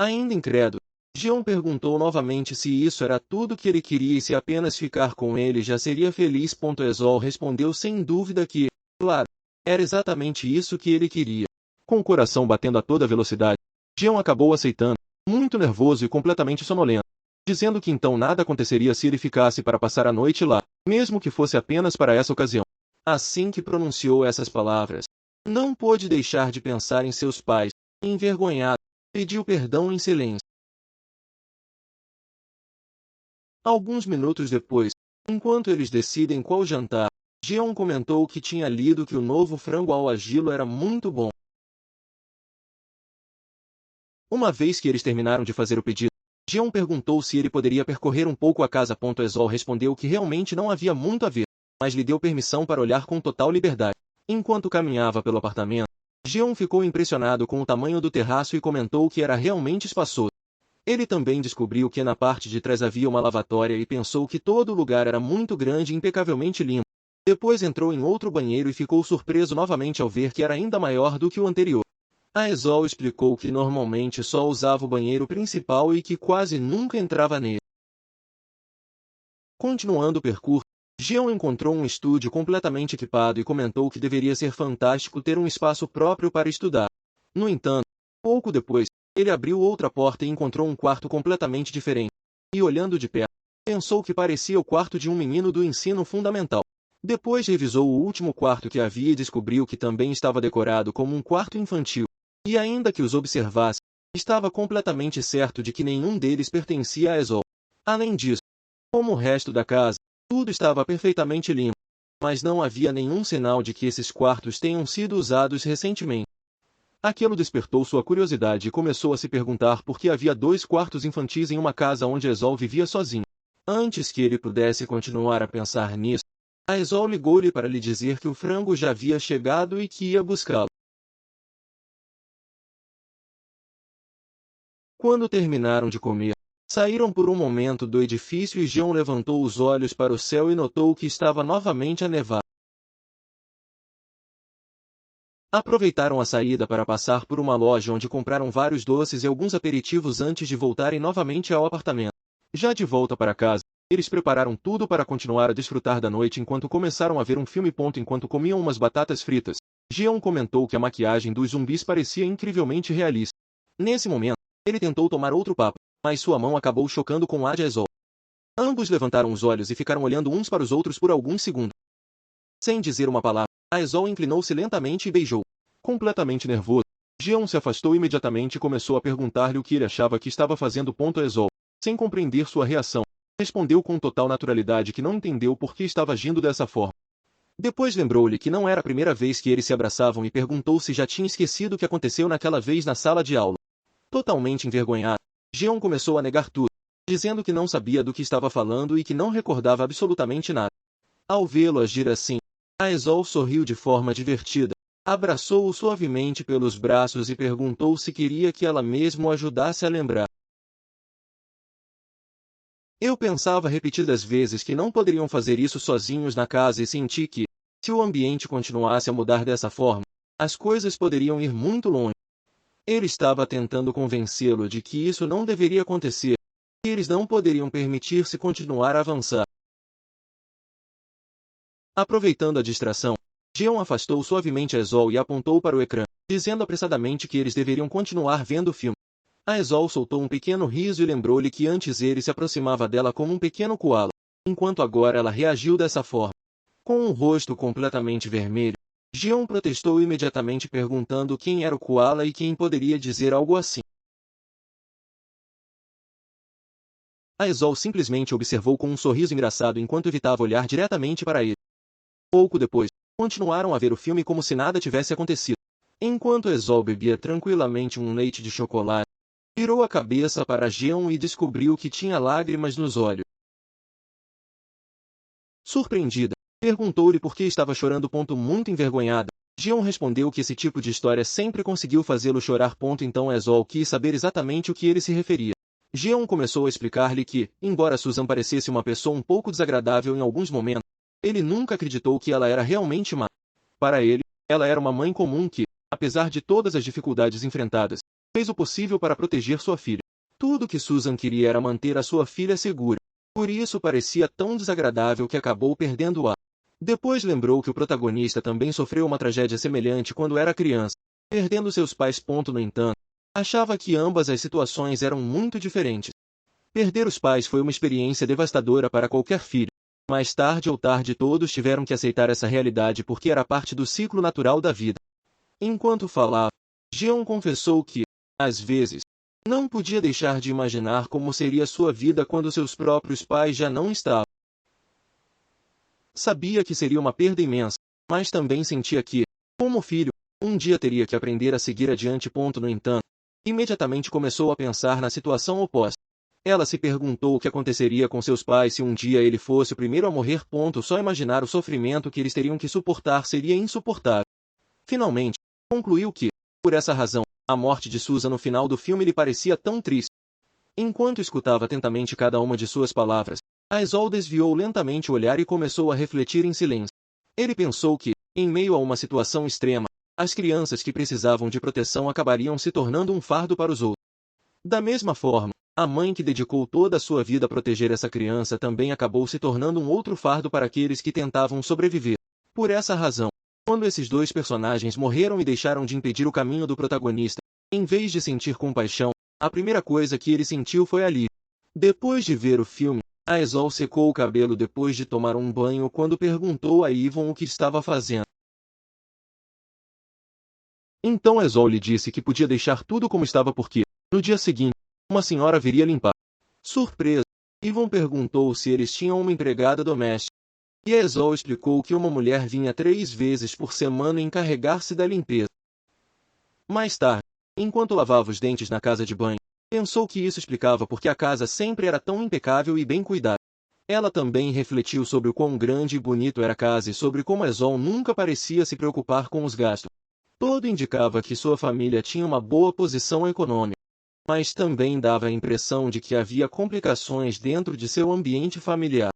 Ainda incrédulo, Gion perguntou novamente se isso era tudo que ele queria e se apenas ficar com ele já seria feliz. Ezol respondeu sem dúvida que, claro, era exatamente isso que ele queria. Com o coração batendo a toda velocidade, Gion acabou aceitando, muito nervoso e completamente sonolento, dizendo que então nada aconteceria se ele ficasse para passar a noite lá, mesmo que fosse apenas para essa ocasião. Assim que pronunciou essas palavras, não pôde deixar de pensar em seus pais. Envergonhado, pediu perdão em silêncio. Alguns minutos depois, enquanto eles decidem qual jantar, Gion comentou que tinha lido que o novo frango ao agilo era muito bom. Uma vez que eles terminaram de fazer o pedido, Gion perguntou se ele poderia percorrer um pouco a casa. Ezol respondeu que realmente não havia muito a ver, mas lhe deu permissão para olhar com total liberdade. Enquanto caminhava pelo apartamento, Gion ficou impressionado com o tamanho do terraço e comentou que era realmente espaçoso. Ele também descobriu que na parte de trás havia uma lavatória e pensou que todo o lugar era muito grande e impecavelmente limpo. Depois entrou em outro banheiro e ficou surpreso novamente ao ver que era ainda maior do que o anterior. Ezol explicou que normalmente só usava o banheiro principal e que quase nunca entrava nele. Continuando o percurso, Gion encontrou um estúdio completamente equipado e comentou que deveria ser fantástico ter um espaço próprio para estudar. No entanto, pouco depois, ele abriu outra porta e encontrou um quarto completamente diferente. E olhando de perto, pensou que parecia o quarto de um menino do ensino fundamental. Depois revisou o último quarto que havia e descobriu que também estava decorado como um quarto infantil. E ainda que os observasse, estava completamente certo de que nenhum deles pertencia a Ezol. Além disso, como o resto da casa, tudo estava perfeitamente limpo, mas não havia nenhum sinal de que esses quartos tenham sido usados recentemente. Aquilo despertou sua curiosidade e começou a se perguntar por que havia 2 quartos infantis em uma casa onde Ezol vivia sozinho. Antes que ele pudesse continuar a pensar nisso, Ezol ligou-lhe para lhe dizer que o frango já havia chegado e que ia buscá-lo. Quando terminaram de comer, saíram por um momento do edifício e Gion levantou os olhos para o céu e notou que estava novamente a nevar. Aproveitaram a saída para passar por uma loja onde compraram vários doces e alguns aperitivos antes de voltarem novamente ao apartamento. Já de volta para casa, eles prepararam tudo para continuar a desfrutar da noite enquanto começaram a ver um filme. Enquanto comiam umas batatas fritas, Gion comentou que a maquiagem dos zumbis parecia incrivelmente realista. Nesse momento, ele tentou tomar outro papo, mas sua mão acabou chocando com a de Ezol. Ambos levantaram os olhos e ficaram olhando uns para os outros por alguns segundos. Sem dizer uma palavra, Ezol inclinou-se lentamente e beijou. Completamente nervoso, Gion se afastou imediatamente e começou a perguntar-lhe o que ele achava que estava fazendo. Ezol, sem compreender sua reação, respondeu com total naturalidade que não entendeu por que estava agindo dessa forma. Depois lembrou-lhe que não era a primeira vez que eles se abraçavam e perguntou se já tinha esquecido o que aconteceu naquela vez na sala de aula. Totalmente envergonhado, Gion começou a negar tudo, dizendo que não sabia do que estava falando e que não recordava absolutamente nada. Ao vê-lo agir assim, Ezol sorriu de forma divertida, abraçou-o suavemente pelos braços e perguntou se queria que ela mesmo o ajudasse a lembrar. Eu pensava repetidas vezes que não poderiam fazer isso sozinhos na casa e senti que, se o ambiente continuasse a mudar dessa forma, as coisas poderiam ir muito longe. Ele estava tentando convencê-lo de que isso não deveria acontecer, que eles não poderiam permitir-se continuar a avançar. Aproveitando a distração, Gion afastou suavemente Ezol e apontou para o ecrã, dizendo apressadamente que eles deveriam continuar vendo o filme. Aesol soltou um pequeno riso e lembrou-lhe que antes ele se aproximava dela como um pequeno coala, enquanto agora ela reagiu dessa forma. Com um rosto completamente vermelho, Gion protestou imediatamente perguntando quem era o koala e quem poderia dizer algo assim. Aesol simplesmente observou com um sorriso engraçado enquanto evitava olhar diretamente para ele. Pouco depois, continuaram a ver o filme como se nada tivesse acontecido. Enquanto Aesol bebia tranquilamente um leite de chocolate, virou a cabeça para Gion e descobriu que tinha lágrimas nos olhos. Surpreendida, perguntou-lhe por que estava chorando. Muito envergonhada, Gion respondeu que esse tipo de história sempre conseguiu fazê-lo chorar. Então Aesol quis saber exatamente o que ele se referia. Gion começou a explicar-lhe que, embora Susan parecesse uma pessoa um pouco desagradável em alguns momentos, ele nunca acreditou que ela era realmente má. Para ele, ela era uma mãe comum que, apesar de todas as dificuldades enfrentadas, fez o possível para proteger sua filha. Tudo que Susan queria era manter a sua filha segura. Por isso parecia tão desagradável que acabou perdendo-a. Depois lembrou que o protagonista também sofreu uma tragédia semelhante quando era criança, perdendo seus pais. No entanto, achava que ambas as situações eram muito diferentes. Perder os pais foi uma experiência devastadora para qualquer filho. Mais tarde ou tarde todos tiveram que aceitar essa realidade porque era parte do ciclo natural da vida. Enquanto falava, Gion confessou que, às vezes, não podia deixar de imaginar como seria sua vida quando seus próprios pais já não estavam. Sabia que seria uma perda imensa, mas também sentia que, como filho, um dia teria que aprender a seguir adiante. No entanto, imediatamente começou a pensar na situação oposta. Ela se perguntou o que aconteceria com seus pais se um dia ele fosse o primeiro a morrer. Só imaginar o sofrimento que eles teriam que suportar seria insuportável. Finalmente, concluiu que, por essa razão, a morte de Susan no final do filme lhe parecia tão triste. Enquanto escutava atentamente cada uma de suas palavras, Aesol desviou lentamente o olhar e começou a refletir em silêncio. Ele pensou que, em meio a uma situação extrema, as crianças que precisavam de proteção acabariam se tornando um fardo para os outros. Da mesma forma, a mãe que dedicou toda a sua vida a proteger essa criança também acabou se tornando um outro fardo para aqueles que tentavam sobreviver. Por essa razão, quando esses dois personagens morreram e deixaram de impedir o caminho do protagonista, em vez de sentir compaixão, a primeira coisa que ele sentiu foi alívio. Depois de ver o filme, Aesol secou o cabelo depois de tomar um banho quando perguntou a Yvonne o que estava fazendo. Então Aesol lhe disse que podia deixar tudo como estava porque, no dia seguinte, uma senhora viria limpar. Surpresa, Yvonne perguntou se eles tinham uma empregada doméstica. E Aesol explicou que uma mulher vinha 3 vezes por semana encarregar-se da limpeza. Mais tarde, enquanto lavava os dentes na casa de banho, pensou que isso explicava porque a casa sempre era tão impecável e bem cuidada. Ela também refletiu sobre o quão grande e bonito era a casa e sobre como Aesol nunca parecia se preocupar com os gastos. Tudo indicava que sua família tinha uma boa posição econômica, mas também dava a impressão de que havia complicações dentro de seu ambiente familiar.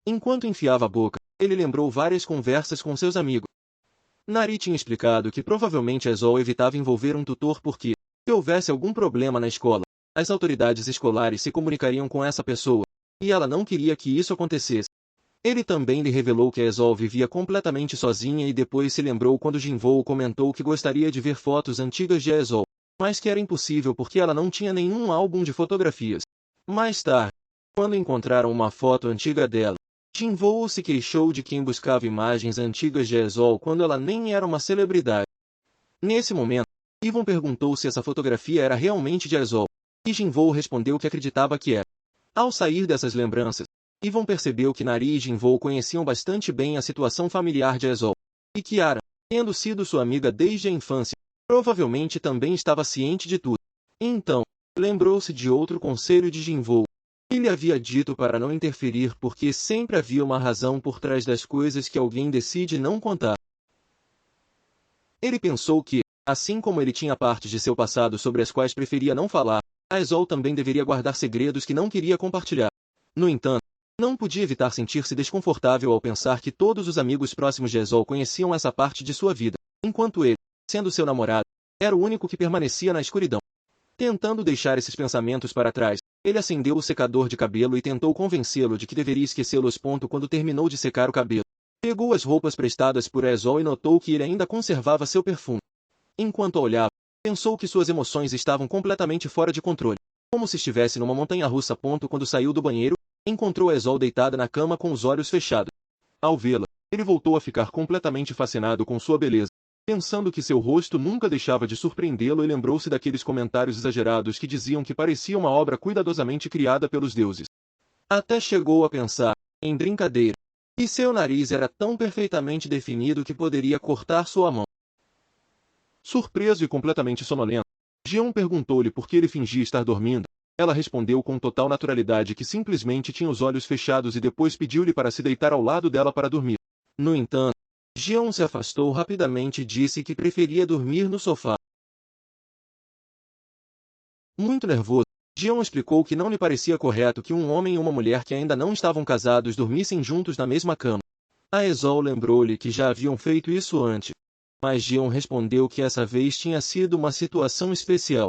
Enquanto enfiava a boca, ele lembrou várias conversas com seus amigos. Nari tinha explicado que provavelmente Aesol evitava envolver um tutor porque, se houvesse algum problema na escola, as autoridades escolares se comunicariam com essa pessoa, e ela não queria que isso acontecesse. Ele também lhe revelou que Aesol vivia completamente sozinha e depois se lembrou quando Jinvoo comentou que gostaria de ver fotos antigas de Aesol, mas que era impossível porque ela não tinha nenhum álbum de fotografias. Mais tarde, quando encontraram uma foto antiga dela, Jinvoo se queixou de quem buscava imagens antigas de Aesol quando ela nem era uma celebridade. Nesse momento, Yvonne perguntou se essa fotografia era realmente de Aesol, e Jinvoo respondeu que acreditava que era. Ao sair dessas lembranças, Yvonne percebeu que Nari e Jinvoo conheciam bastante bem a situação familiar de Aesol, e que Ara, tendo sido sua amiga desde a infância, provavelmente também estava ciente de tudo. Então, lembrou-se de outro conselho de Jinvoo. Ele havia dito para não interferir porque sempre havia uma razão por trás das coisas que alguém decide não contar. Ele pensou que, assim como ele tinha partes de seu passado sobre as quais preferia não falar, Aesol também deveria guardar segredos que não queria compartilhar. No entanto, não podia evitar sentir-se desconfortável ao pensar que todos os amigos próximos de Aesol conheciam essa parte de sua vida, enquanto ele, sendo seu namorado, era o único que permanecia na escuridão. Tentando deixar esses pensamentos para trás, ele acendeu o secador de cabelo e tentou convencê-lo de que deveria esquecê-los. Quando terminou de secar o cabelo, pegou as roupas prestadas por Aesol e notou que ele ainda conservava seu perfume. Enquanto a olhava, Pensou que suas emoções estavam completamente fora de controle, como se estivesse numa montanha-russa. Quando saiu do banheiro, encontrou a Eisol deitada na cama com os olhos fechados. Ao vê-la, ele voltou a ficar completamente fascinado com sua beleza. Pensando que seu rosto nunca deixava de surpreendê-lo, e lembrou-se daqueles comentários exagerados que diziam que parecia uma obra cuidadosamente criada pelos deuses. Até chegou a pensar, em brincadeira, que seu nariz era tão perfeitamente definido que poderia cortar sua mão. Surpreso e completamente sonolento, Jeon perguntou-lhe por que ele fingia estar dormindo. Ela respondeu com total naturalidade que simplesmente tinha os olhos fechados e depois pediu-lhe para se deitar ao lado dela para dormir. No entanto, Jeon se afastou rapidamente e disse que preferia dormir no sofá. Muito nervoso, Jeon explicou que não lhe parecia correto que um homem e uma mulher que ainda não estavam casados dormissem juntos na mesma cama. A Eisol lembrou-lhe que já haviam feito isso antes, mas Jeon respondeu que essa vez tinha sido uma situação especial.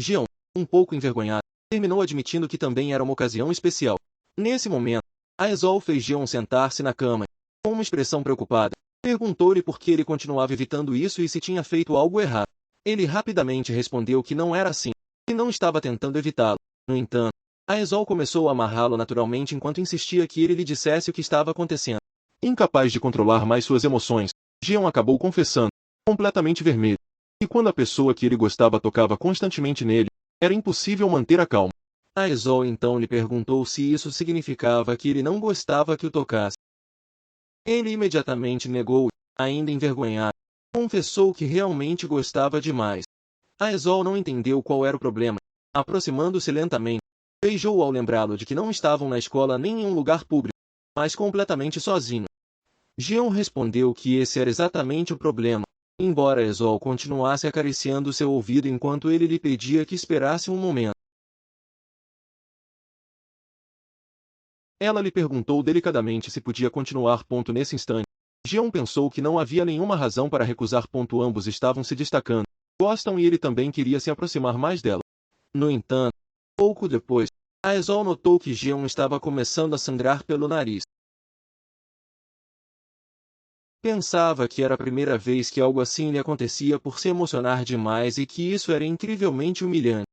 Jeon, um pouco envergonhado, terminou admitindo que também era uma ocasião especial. Nesse momento, a Eisol fez Jeon sentar-se na cama. Com uma expressão preocupada, perguntou-lhe por que ele continuava evitando isso e se tinha feito algo errado. Ele rapidamente respondeu que não era assim, que não estava tentando evitá-lo. No entanto, a Eisol começou a amarrá-lo naturalmente enquanto insistia que ele lhe dissesse o que estava acontecendo. Incapaz de controlar mais suas emoções, Jeon acabou confessando, completamente vermelho, que quando a pessoa que ele gostava tocava constantemente nele, era impossível manter a calma. A Eisol então lhe perguntou se isso significava que ele não gostava que o tocasse. Ele imediatamente negou e, ainda envergonhado, confessou que realmente gostava demais. A Eisol não entendeu qual era o problema. Aproximando-se lentamente, beijou-o ao lembrá-lo de que não estavam na escola nem em um lugar público, mas completamente sozinho. Jeon respondeu que esse era exatamente o problema, embora Eisol continuasse acariciando seu ouvido enquanto ele lhe pedia que esperasse um momento. Ela lhe perguntou delicadamente se podia continuar. Nesse instante, Jeon pensou que não havia nenhuma razão para recusar. Ambos estavam se destacando, gostam e ele também queria se aproximar mais dela. No entanto, pouco depois, a Eisol notou que Jeon estava começando a sangrar pelo nariz. Pensava que era a primeira vez que algo assim lhe acontecia por se emocionar demais e que isso era incrivelmente humilhante.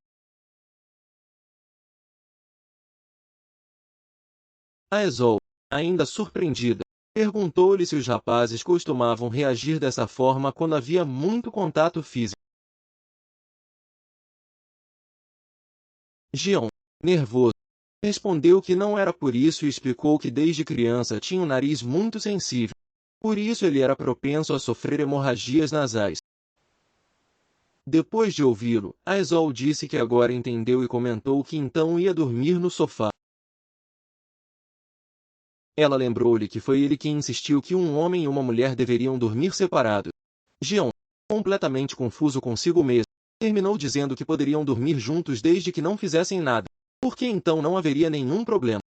A Eisol, ainda surpreendida, perguntou-lhe se os rapazes costumavam reagir dessa forma quando havia muito contato físico. Jeon, nervoso, respondeu que não era por isso e explicou que desde criança tinha um nariz muito sensível. Por isso ele era propenso a sofrer hemorragias nasais. Depois de ouvi-lo, a Eisol disse que agora entendeu e comentou que então ia dormir no sofá. Ela lembrou-lhe que foi ele quem insistiu que um homem e uma mulher deveriam dormir separados. Jeon, completamente confuso consigo mesmo, terminou dizendo que poderiam dormir juntos desde que não fizessem nada, porque então não haveria nenhum problema.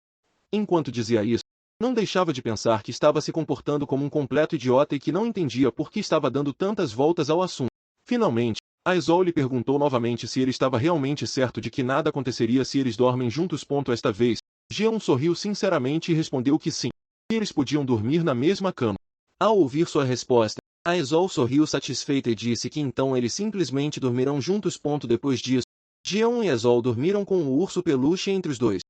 Enquanto dizia isso, não deixava de pensar que estava se comportando como um completo idiota e que não entendia por que estava dando tantas voltas ao assunto. Finalmente, a Eisol lhe perguntou novamente se ele estava realmente certo de que nada aconteceria se eles dormem juntos. Esta vez, Jeon sorriu sinceramente e respondeu que sim, que eles podiam dormir na mesma cama. Ao ouvir sua resposta, a Eisol sorriu satisfeita e disse que então eles simplesmente dormirão juntos. Depois disso, Jeon e Eisol dormiram com o urso peluche entre os dois.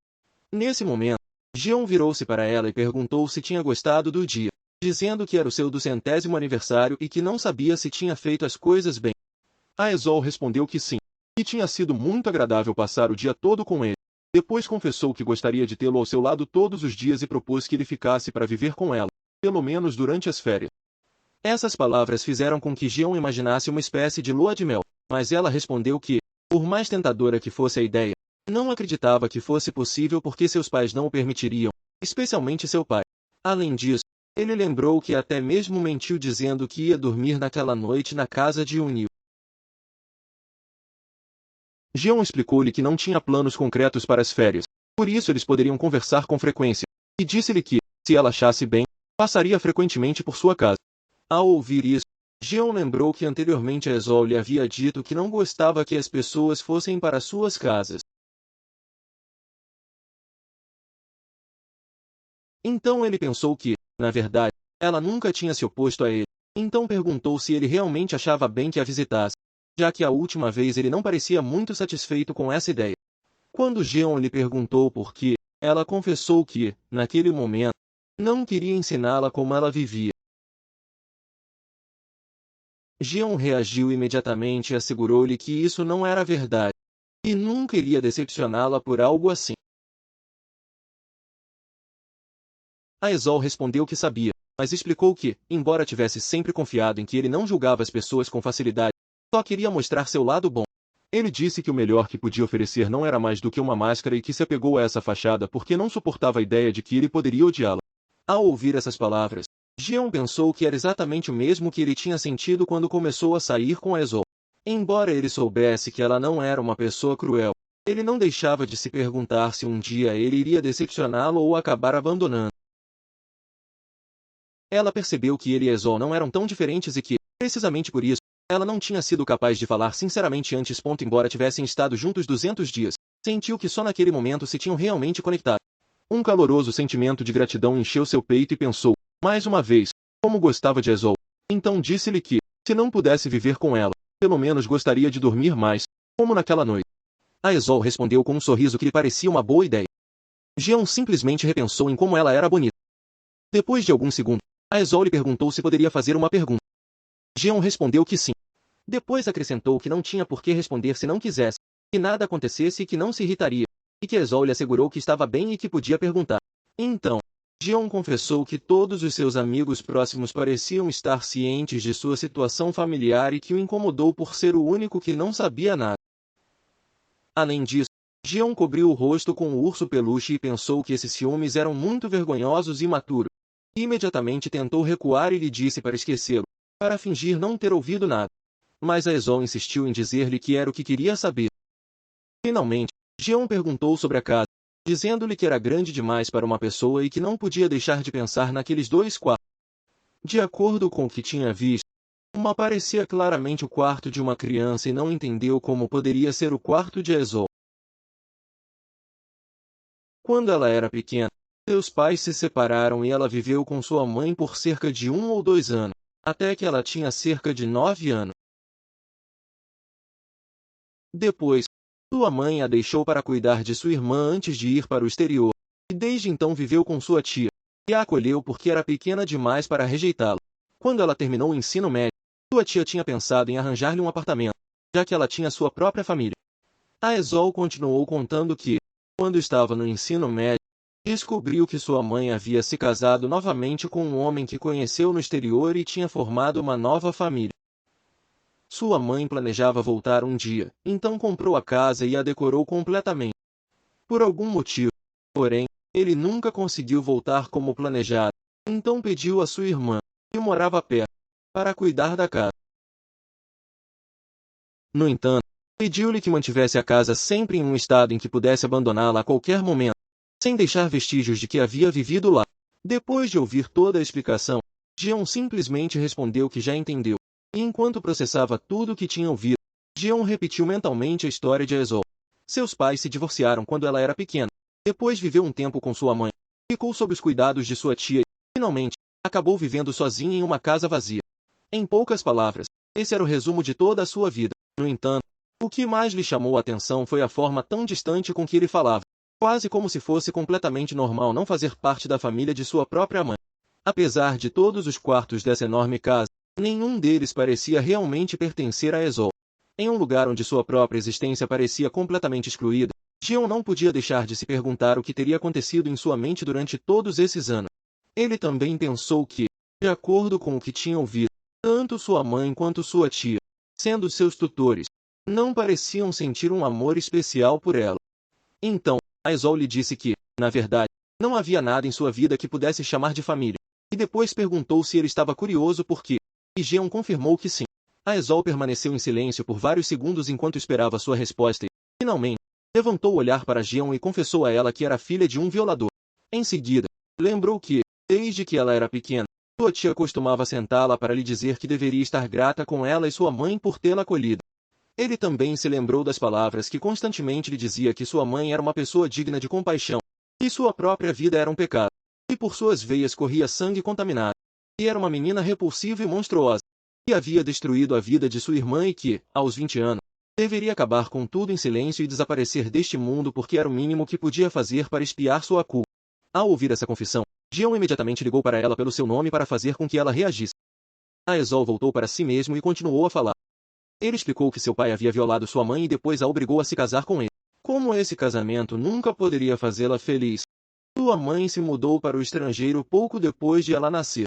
Nesse momento, Jeon virou-se para ela e perguntou se tinha gostado do dia, dizendo que era o seu 200º aniversário e que não sabia se tinha feito as coisas bem. A Eisol respondeu que sim, que tinha sido muito agradável passar o dia todo com ele. Depois confessou que gostaria de tê-lo ao seu lado todos os dias e propôs que ele ficasse para viver com ela, pelo menos durante as férias. Essas palavras fizeram com que Jeon imaginasse uma espécie de lua de mel, mas ela respondeu que, por mais tentadora que fosse a ideia, não acreditava que fosse possível porque seus pais não o permitiriam, especialmente seu pai. Além disso, ele lembrou que até mesmo mentiu dizendo que ia dormir naquela noite na casa de Unil. Jeon explicou-lhe que não tinha planos concretos para as férias, por isso eles poderiam conversar com frequência, e disse-lhe que, se ela achasse bem, passaria frequentemente por sua casa. Ao ouvir isso, Jeon lembrou que anteriormente a Eisol lhe havia dito que não gostava que as pessoas fossem para suas casas. Então ele pensou que, na verdade, ela nunca tinha se oposto a ele, Então perguntou se ele realmente achava bem que a visitasse, já que a última vez ele não parecia muito satisfeito com essa ideia. Quando Jeon lhe perguntou por quê, ela confessou que, naquele momento, não queria ensiná-la como ela vivia. Jeon reagiu imediatamente e assegurou-lhe que isso não era verdade, e nunca iria decepcioná-la por algo assim. Aesol respondeu que sabia, mas explicou que, embora tivesse sempre confiado em que ele não julgava as pessoas com facilidade, só queria mostrar seu lado bom. Ele disse que o melhor que podia oferecer não era mais do que uma máscara e que se apegou a essa fachada porque não suportava a ideia de que ele poderia odiá-la. Ao ouvir essas palavras, Jeon pensou que era exatamente o mesmo que ele tinha sentido quando começou a sair com Aesol. Embora ele soubesse que ela não era uma pessoa cruel, ele não deixava de se perguntar se um dia ele iria decepcioná-lo ou acabar abandonando. Ela percebeu que ele e Aesol não eram tão diferentes e que, precisamente por isso, ela não tinha sido capaz de falar sinceramente antes. Embora tivessem estado juntos 200 dias, sentiu que só naquele momento se tinham realmente conectado. Um caloroso sentimento de gratidão encheu seu peito e pensou, mais uma vez, como gostava de Aesol. Então disse-lhe que, se não pudesse viver com ela, pelo menos gostaria de dormir mais, como naquela noite. Aesol respondeu com um sorriso que lhe parecia uma boa ideia. Jeon simplesmente repensou em como ela era bonita. Depois de alguns segundos, Aesol lhe perguntou se poderia fazer uma pergunta. Jeon respondeu que sim. Depois acrescentou que não tinha por que responder se não quisesse, que nada acontecesse e que não se irritaria, e que Aesol lhe assegurou que estava bem e que podia perguntar. Então, Jeon confessou que todos os seus amigos próximos pareciam estar cientes de sua situação familiar e que o incomodou por ser o único que não sabia nada. Além disso, Jeon cobriu o rosto com o urso peluche e pensou que esses ciúmes eram muito vergonhosos e imaturos. Imediatamente tentou recuar e lhe disse para esquecê-lo, para fingir não ter ouvido nada. Mas Aesol insistiu em dizer-lhe que era o que queria saber. Finalmente, Jeon perguntou sobre a casa, dizendo-lhe que era grande demais para uma pessoa e que não podia deixar de pensar naqueles 2 quartos. De acordo com o que tinha visto, uma parecia claramente o quarto de uma criança e não entendeu como poderia ser o quarto de Aesol. Quando ela era pequena, seus pais se separaram e ela viveu com sua mãe por cerca de 1 ou 2 anos, até que ela tinha cerca de 9 anos. Depois, sua mãe a deixou para cuidar de sua irmã antes de ir para o exterior, e desde então viveu com sua tia, que a acolheu porque era pequena demais para rejeitá-la. Quando ela terminou o ensino médio, sua tia tinha pensado em arranjar-lhe um apartamento, já que ela tinha sua própria família. Aesol continuou contando que, quando estava no ensino médio, descobriu que sua mãe havia se casado novamente com um homem que conheceu no exterior e tinha formado uma nova família. Sua mãe planejava voltar um dia, então comprou a casa e a decorou completamente. Por algum motivo, porém, ele nunca conseguiu voltar como planejado, então pediu a sua irmã, que morava perto, para cuidar da casa. No entanto, pediu-lhe que mantivesse a casa sempre em um estado em que pudesse abandoná-la a qualquer momento, sem deixar vestígios de que havia vivido lá. Depois de ouvir toda a explicação, Jeon simplesmente respondeu que já entendeu. E enquanto processava tudo o que tinha ouvido, Jeon repetiu mentalmente a história de Aesol. Seus pais se divorciaram quando ela era pequena. Depois viveu um tempo com sua mãe. Ficou sob os cuidados de sua tia e, finalmente, acabou vivendo sozinha em uma casa vazia. Em poucas palavras, esse era o resumo de toda a sua vida. No entanto, o que mais lhe chamou a atenção foi a forma tão distante com que ele falava, quase como se fosse completamente normal não fazer parte da família de sua própria mãe. Apesar de todos os quartos dessa enorme casa, nenhum deles parecia realmente pertencer a Aesol. Em um lugar onde sua própria existência parecia completamente excluída, Jeon não podia deixar de se perguntar o que teria acontecido em sua mente durante todos esses anos. Ele também pensou que, de acordo com o que tinha ouvido, tanto sua mãe quanto sua tia, sendo seus tutores, não pareciam sentir um amor especial por ela. Então, Aesol lhe disse que, na verdade, não havia nada em sua vida que pudesse chamar de família, e depois perguntou se ele estava curioso por quê, e Jeon confirmou que sim. Aesol permaneceu em silêncio por vários segundos enquanto esperava sua resposta e, finalmente, levantou o olhar para Jeon e confessou a ela que era filha de um violador. Em seguida, lembrou que, desde que ela era pequena, sua tia costumava sentá-la para lhe dizer que deveria estar grata com ela e sua mãe por tê-la acolhido. Ele também se lembrou das palavras que constantemente lhe dizia que sua mãe era uma pessoa digna de compaixão, e sua própria vida era um pecado, e por suas veias corria sangue contaminado. e era uma menina repulsiva e monstruosa, que havia destruído a vida de sua irmã e que, aos 20 anos, deveria acabar com tudo em silêncio e desaparecer deste mundo porque era o mínimo que podia fazer para expiar sua culpa. Ao ouvir essa confissão, Jeon imediatamente ligou para ela pelo seu nome para fazer com que ela reagisse. Jae-sol voltou para si mesmo e continuou a falar. Ele explicou que seu pai havia violado sua mãe e depois a obrigou a se casar com ele. Como esse casamento nunca poderia fazê-la feliz, sua mãe se mudou para o estrangeiro pouco depois de ela nascer.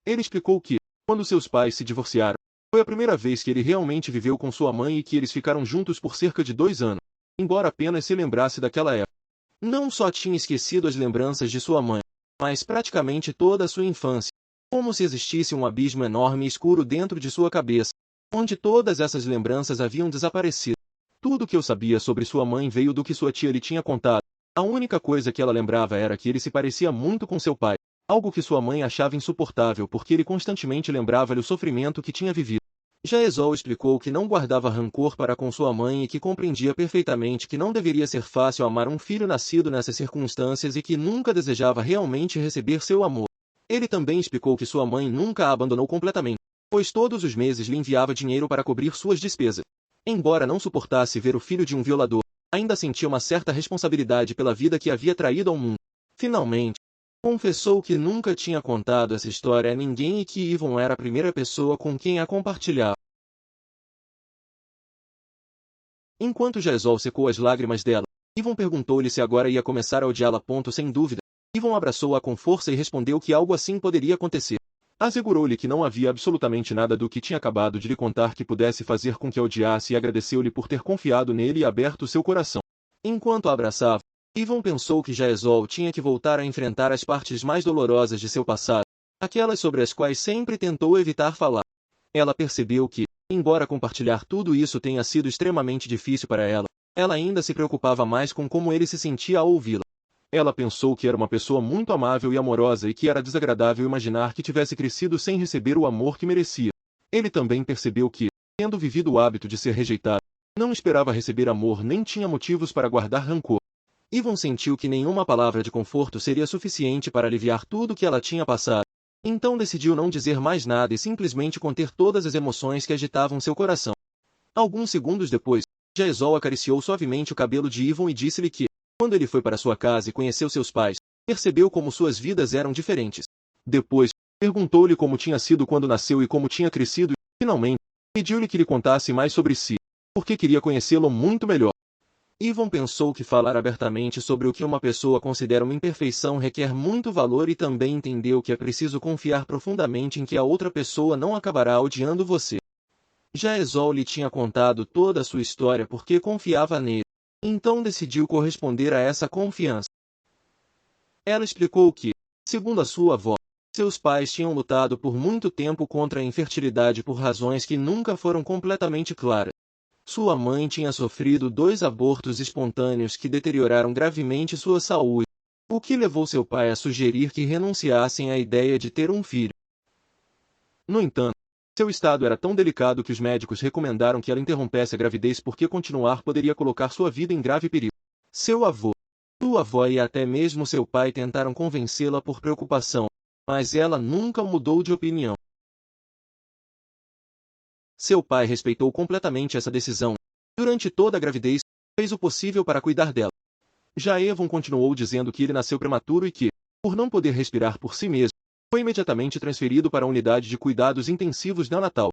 Ele explicou que, quando seus pais se divorciaram, foi a primeira vez que ele realmente viveu com sua mãe e que eles ficaram juntos por cerca de 2 anos, embora apenas se lembrasse daquela época. Não só tinha esquecido as lembranças de sua mãe, mas praticamente toda a sua infância, como se existisse um abismo enorme e escuro dentro de sua cabeça, onde todas essas lembranças haviam desaparecido. Tudo que eu sabia sobre sua mãe veio do que sua tia lhe tinha contado. A única coisa que ela lembrava era que ele se parecia muito com seu pai, algo que sua mãe achava insuportável porque ele constantemente lembrava-lhe o sofrimento que tinha vivido. Jae-sol explicou que não guardava rancor para com sua mãe e que compreendia perfeitamente que não deveria ser fácil amar um filho nascido nessas circunstâncias e que nunca desejava realmente receber seu amor. Ele também explicou que sua mãe nunca a abandonou completamente, pois todos os meses lhe enviava dinheiro para cobrir suas despesas. Embora não suportasse ver o filho de um violador, ainda sentia uma certa responsabilidade pela vida que havia traído ao mundo. Finalmente, confessou que nunca tinha contado essa história a ninguém e que Yvonne era a primeira pessoa com quem a compartilhava. Enquanto Jae-sol secou as lágrimas dela, Yvonne perguntou-lhe se agora ia começar a odiá-la. Sem dúvida, Yvonne abraçou-a com força e respondeu que algo assim poderia acontecer. Assegurou-lhe que não havia absolutamente nada do que tinha acabado de lhe contar que pudesse fazer com que a odiasse e agradeceu-lhe por ter confiado nele e aberto seu coração. Enquanto a abraçava, Yvonne pensou que Jae-sol tinha que voltar a enfrentar as partes mais dolorosas de seu passado, aquelas sobre as quais sempre tentou evitar falar. Ela percebeu que, embora compartilhar tudo isso tenha sido extremamente difícil para ela, ela ainda se preocupava mais com como ele se sentia ao ouvi-la. Ela pensou que era uma pessoa muito amável e amorosa e que era desagradável imaginar que tivesse crescido sem receber o amor que merecia. Ele também percebeu que, tendo vivido o hábito de ser rejeitado, não esperava receber amor nem tinha motivos para guardar rancor. Yvonne sentiu que nenhuma palavra de conforto seria suficiente para aliviar tudo que ela tinha passado. Então decidiu não dizer mais nada e simplesmente conter todas as emoções que agitavam seu coração. Alguns segundos depois, Jae-sol acariciou suavemente o cabelo de Yvonne e disse-lhe que, quando ele foi para sua casa e conheceu seus pais, percebeu como suas vidas eram diferentes. Depois, perguntou-lhe como tinha sido quando nasceu e como tinha crescido e, finalmente, pediu-lhe que lhe contasse mais sobre si, porque queria conhecê-lo muito melhor. Yvonne pensou que falar abertamente sobre o que uma pessoa considera uma imperfeição requer muito valor e também entendeu que é preciso confiar profundamente em que a outra pessoa não acabará odiando você. Jae-sol lhe tinha contado toda a sua história porque confiava nele. Então decidiu corresponder a essa confiança. Ela explicou que, segundo a sua avó, seus pais tinham lutado por muito tempo contra a infertilidade por razões que nunca foram completamente claras. Sua mãe tinha sofrido 2 abortos espontâneos que deterioraram gravemente sua saúde, o que levou seu pai a sugerir que renunciassem à ideia de ter um filho. No entanto, seu estado era tão delicado que os médicos recomendaram que ela interrompesse a gravidez porque continuar poderia colocar sua vida em grave perigo. Seu avô, sua avó e até mesmo seu pai tentaram convencê-la por preocupação, mas ela nunca mudou de opinião. Seu pai respeitou completamente essa decisão. Durante toda a gravidez, fez o possível para cuidar dela. Já Yvonne continuou dizendo que ele nasceu prematuro e que, por não poder respirar por si mesmo, foi imediatamente transferido para a unidade de cuidados intensivos neonatal.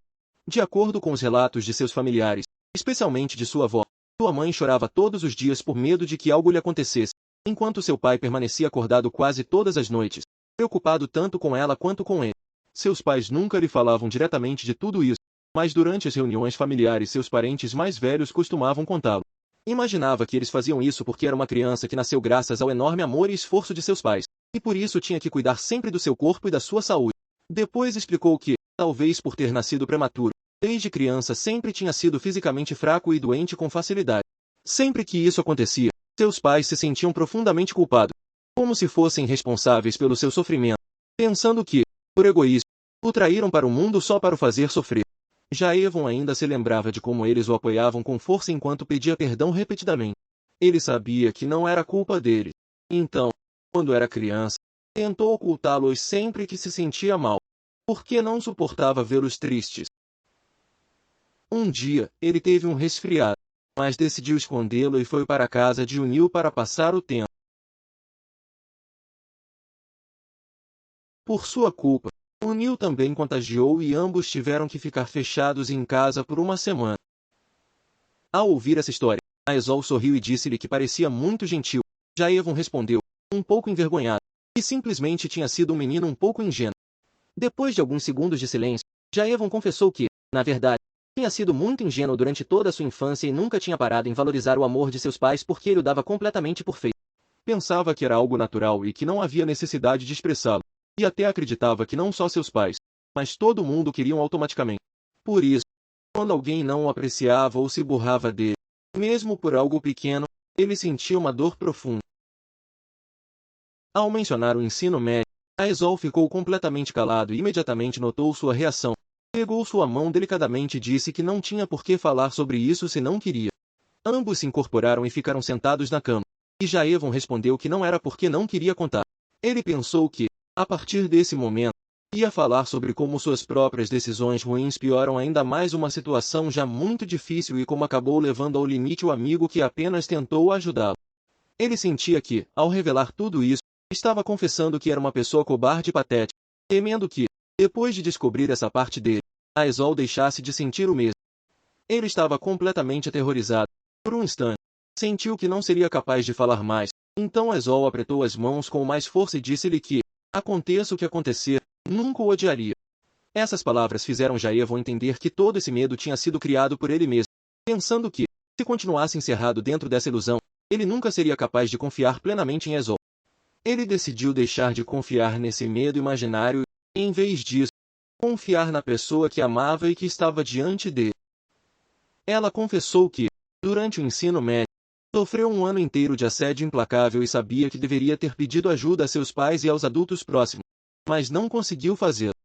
De acordo com os relatos de seus familiares, especialmente de sua avó, sua mãe chorava todos os dias por medo de que algo lhe acontecesse, enquanto seu pai permanecia acordado quase todas as noites, preocupado tanto com ela quanto com ele. Seus pais nunca lhe falavam diretamente de tudo isso, mas durante as reuniões familiares seus parentes mais velhos costumavam contá-lo. Imaginava que eles faziam isso porque era uma criança que nasceu graças ao enorme amor e esforço de seus pais, e por isso tinha que cuidar sempre do seu corpo e da sua saúde. Depois explicou que, talvez por ter nascido prematuro, desde criança sempre tinha sido fisicamente fraco e doente com facilidade. Sempre que isso acontecia, seus pais se sentiam profundamente culpados, como se fossem responsáveis pelo seu sofrimento, pensando que, por egoísmo, o traíram para o mundo só para o fazer sofrer. Já Yvonne ainda se lembrava de como eles o apoiavam com força enquanto pedia perdão repetidamente. Ele sabia que não era culpa dele. Então, quando era criança, Tentou ocultá-los sempre que se sentia mal, porque não suportava vê-los tristes. Um dia, ele teve um resfriado, mas decidiu escondê-lo e foi para a casa de Neil para passar o tempo. Por sua culpa, Neil também contagiou e ambos tiveram que ficar fechados em casa por uma semana. Ao ouvir essa história, Aesol sorriu e disse-lhe que parecia muito gentil. Jaevon respondeu, um pouco envergonhado, que simplesmente tinha sido um menino um pouco ingênuo. Depois de alguns segundos de silêncio, Jaevon confessou que, na verdade, tinha sido muito ingênuo durante toda a sua infância e nunca tinha parado em valorizar o amor de seus pais porque ele o dava completamente por feito. Pensava que era algo natural e que não havia necessidade de expressá-lo, e até acreditava que não só seus pais, mas todo mundo queriam automaticamente. Por isso, quando alguém não o apreciava ou se burlava dele, mesmo por algo pequeno, ele sentia uma dor profunda. Ao mencionar o ensino médio, Aesol ficou completamente calado e imediatamente notou sua reação. Pegou sua mão delicadamente e disse que não tinha por que falar sobre isso se não queria. Ambos se incorporaram e ficaram sentados na cama, e Jaevon respondeu que não era porque não queria contar. Ele pensou que, a partir desse momento, ia falar sobre como suas próprias decisões ruins pioram ainda mais uma situação já muito difícil e como acabou levando ao limite o amigo que apenas tentou ajudá-lo. Ele sentia que, ao revelar tudo isso, estava confessando que era uma pessoa cobarde e patética, temendo que, depois de descobrir essa parte dele, Aesol deixasse de sentir o mesmo. Ele estava completamente aterrorizado. Por um instante, sentiu que não seria capaz de falar mais, então Aesol apertou as mãos com mais força e disse-lhe que, aconteça o que acontecer, nunca o odiaria. Essas palavras fizeram Jaevon entender que todo esse medo tinha sido criado por ele mesmo, pensando que, se continuasse encerrado dentro dessa ilusão, ele nunca seria capaz de confiar plenamente em Aesol. Ele decidiu deixar de confiar nesse medo imaginário e, em vez disso, confiar na pessoa que amava e que estava diante dele. Ela confessou que, durante o ensino médio, sofreu um ano inteiro de assédio implacável e sabia que deveria ter pedido ajuda a seus pais e aos adultos próximos, mas não conseguiu fazê-lo.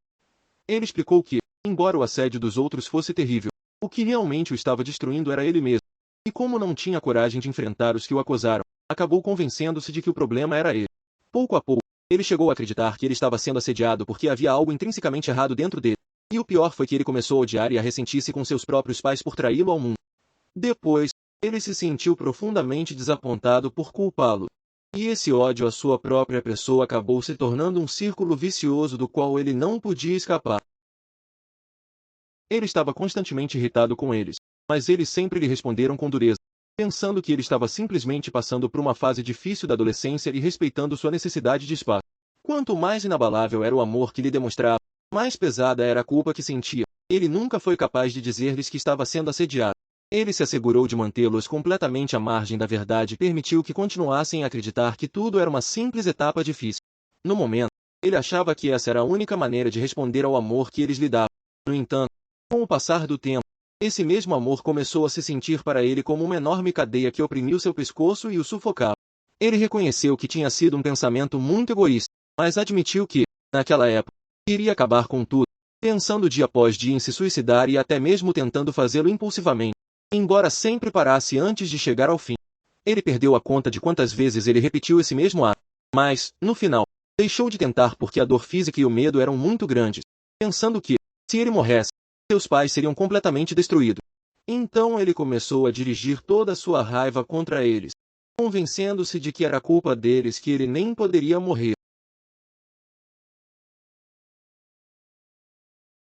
Ele explicou que, embora o assédio dos outros fosse terrível, o que realmente o estava destruindo era ele mesmo, e como não tinha coragem de enfrentar os que o acusaram, acabou convencendo-se de que o problema era ele. Pouco a pouco, ele chegou a acreditar que ele estava sendo assediado porque havia algo intrinsecamente errado dentro dele, e o pior foi que ele começou a odiar e a ressentir-se com seus próprios pais por traí-lo ao mundo. Depois, ele se sentiu profundamente desapontado por culpá-lo. E esse ódio à sua própria pessoa acabou se tornando um círculo vicioso do qual ele não podia escapar. Ele estava constantemente irritado com eles, mas eles sempre lhe responderam com dureza, pensando que ele estava simplesmente passando por uma fase difícil da adolescência e respeitando sua necessidade de espaço. Quanto mais inabalável era o amor que lhe demonstrava, mais pesada era a culpa que sentia. Ele nunca foi capaz de dizer-lhes que estava sendo assediado. Ele se assegurou de mantê-los completamente à margem da verdade e permitiu que continuassem a acreditar que tudo era uma simples etapa difícil. No momento, ele achava que essa era a única maneira de responder ao amor que eles lhe davam. No entanto, com o passar do tempo, esse mesmo amor começou a se sentir para ele como uma enorme cadeia que oprimiu seu pescoço e o sufocava. Ele reconheceu que tinha sido um pensamento muito egoísta, mas admitiu que, naquela época, iria acabar com tudo, pensando dia após dia em se suicidar e até mesmo tentando fazê-lo impulsivamente, embora sempre parasse antes de chegar ao fim. Ele perdeu a conta de quantas vezes ele repetiu esse mesmo ato, mas, no final, deixou de tentar porque a dor física e o medo eram muito grandes, pensando que, se ele morresse, seus pais seriam completamente destruídos. Então ele começou a dirigir toda a sua raiva contra eles, convencendo-se de que era culpa deles que ele nem poderia morrer.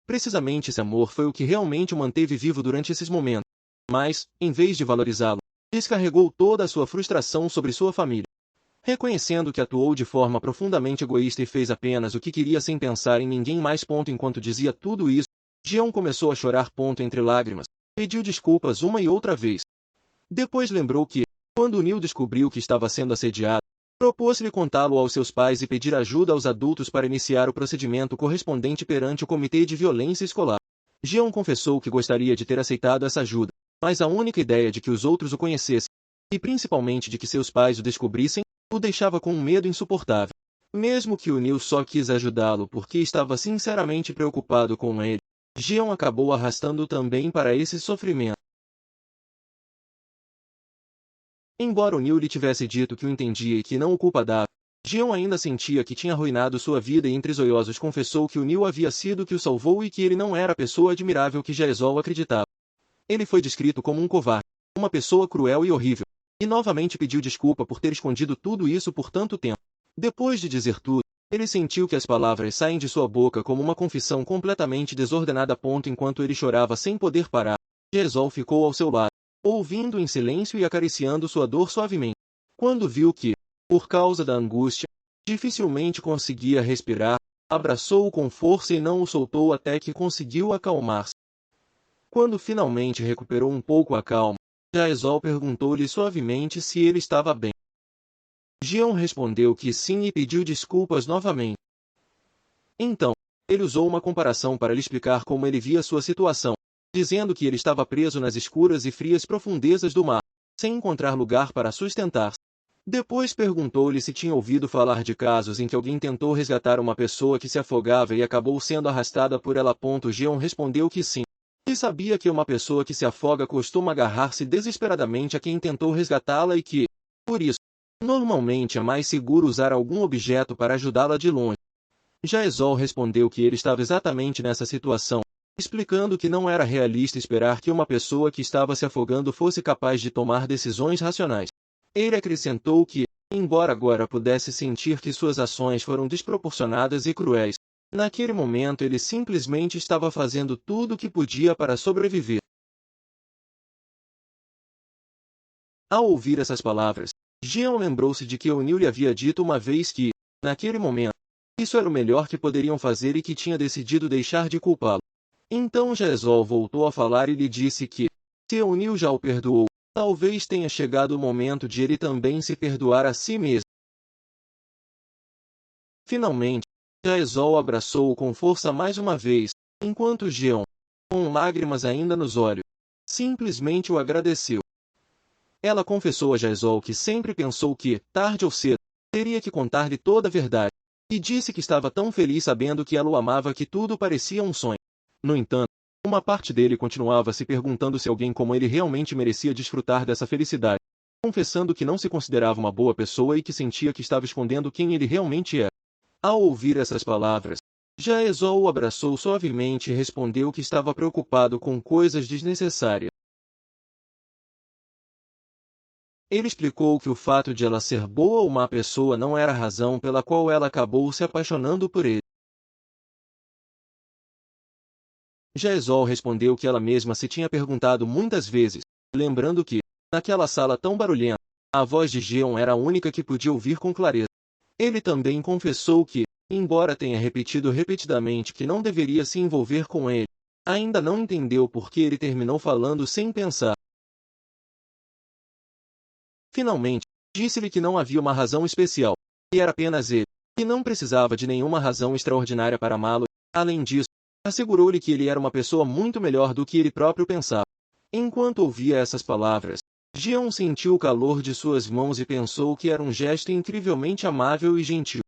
Precisamente esse amor foi o que realmente o manteve vivo durante esses momentos. Mas, em vez de valorizá-lo, descarregou toda a sua frustração sobre sua família. Reconhecendo que atuou de forma profundamente egoísta e fez apenas o que queria sem pensar em ninguém mais. Enquanto dizia tudo isso, Jeon começou a chorar. Entre lágrimas, pediu desculpas uma e outra vez. Depois lembrou que, quando Neil descobriu que estava sendo assediado, propôs-lhe contá-lo aos seus pais e pedir ajuda aos adultos para iniciar o procedimento correspondente perante o Comitê de Violência Escolar. Jeon confessou que gostaria de ter aceitado essa ajuda, mas a única ideia de que os outros o conhecessem, e principalmente de que seus pais o descobrissem, o deixava com um medo insuportável. Mesmo que o Neil só quis ajudá-lo porque estava sinceramente preocupado com ele, Jeon acabou arrastando-o também para esse sofrimento. Embora o Neil lhe tivesse dito que o entendia e que não o culpava, Jeon ainda sentia que tinha arruinado sua vida e entre zoioses confessou que o Neil havia sido que o salvou e que ele não era a pessoa admirável que Jaezol acreditava. Ele foi descrito como um covarde, uma pessoa cruel e horrível, e novamente pediu desculpa por ter escondido tudo isso por tanto tempo. Depois de dizer tudo, ele sentiu que as palavras saem de sua boca como uma confissão completamente desordenada. Enquanto ele chorava sem poder parar, Jaezol ficou ao seu lado, ouvindo em silêncio e acariciando sua dor suavemente. Quando viu que, por causa da angústia, dificilmente conseguia respirar, abraçou-o com força e não o soltou até que conseguiu acalmar-se. Quando finalmente recuperou um pouco a calma, Jaezol perguntou-lhe suavemente se ele estava bem. Jeon respondeu que sim e pediu desculpas novamente. Então, ele usou uma comparação para lhe explicar como ele via sua situação, dizendo que ele estava preso nas escuras e frias profundezas do mar, sem encontrar lugar para sustentar-se. Depois perguntou-lhe se tinha ouvido falar de casos em que alguém tentou resgatar uma pessoa que se afogava e acabou sendo arrastada por ela. Jeon respondeu que sim. E sabia que uma pessoa que se afoga costuma agarrar-se desesperadamente a quem tentou resgatá-la e que, por isso, normalmente é mais seguro usar algum objeto para ajudá-la de longe. Jaezol respondeu que ele estava exatamente nessa situação, explicando que não era realista esperar que uma pessoa que estava se afogando fosse capaz de tomar decisões racionais. Ele acrescentou que, embora agora pudesse sentir que suas ações foram desproporcionadas e cruéis, naquele momento ele simplesmente estava fazendo tudo o que podia para sobreviver. Ao ouvir essas palavras, Jeon lembrou-se de que O'Neill lhe havia dito uma vez que, naquele momento, isso era o melhor que poderiam fazer e que tinha decidido deixar de culpá-lo. Então Jaezol voltou a falar e lhe disse que, se O'Neill já o perdoou, talvez tenha chegado o momento de ele também se perdoar a si mesmo. Finalmente, Jaezol abraçou-o com força mais uma vez, enquanto Jeon, com lágrimas ainda nos olhos, simplesmente o agradeceu. Ela confessou a Jaezol que sempre pensou que, tarde ou cedo, teria que contar-lhe toda a verdade, e disse que estava tão feliz sabendo que ela o amava que tudo parecia um sonho. No entanto, uma parte dele continuava se perguntando se alguém como ele realmente merecia desfrutar dessa felicidade, confessando que não se considerava uma boa pessoa e que sentia que estava escondendo quem ele realmente era. Ao ouvir essas palavras, Jaezol o abraçou suavemente e respondeu que estava preocupado com coisas desnecessárias. Ele explicou que o fato de ela ser boa ou má pessoa não era a razão pela qual ela acabou se apaixonando por ele. Jaezol respondeu que ela mesma se tinha perguntado muitas vezes, lembrando que, naquela sala tão barulhenta, a voz de Jeon era a única que podia ouvir com clareza. Ele também confessou que, embora tenha repetido repetidamente que não deveria se envolver com ele, ainda não entendeu por que ele terminou falando sem pensar. Finalmente, disse-lhe que não havia uma razão especial, e era apenas ele, e não precisava de nenhuma razão extraordinária para amá-lo. Além disso, assegurou-lhe que ele era uma pessoa muito melhor do que ele próprio pensava. Enquanto ouvia essas palavras, Jeon sentiu o calor de suas mãos e pensou que era um gesto incrivelmente amável e gentil.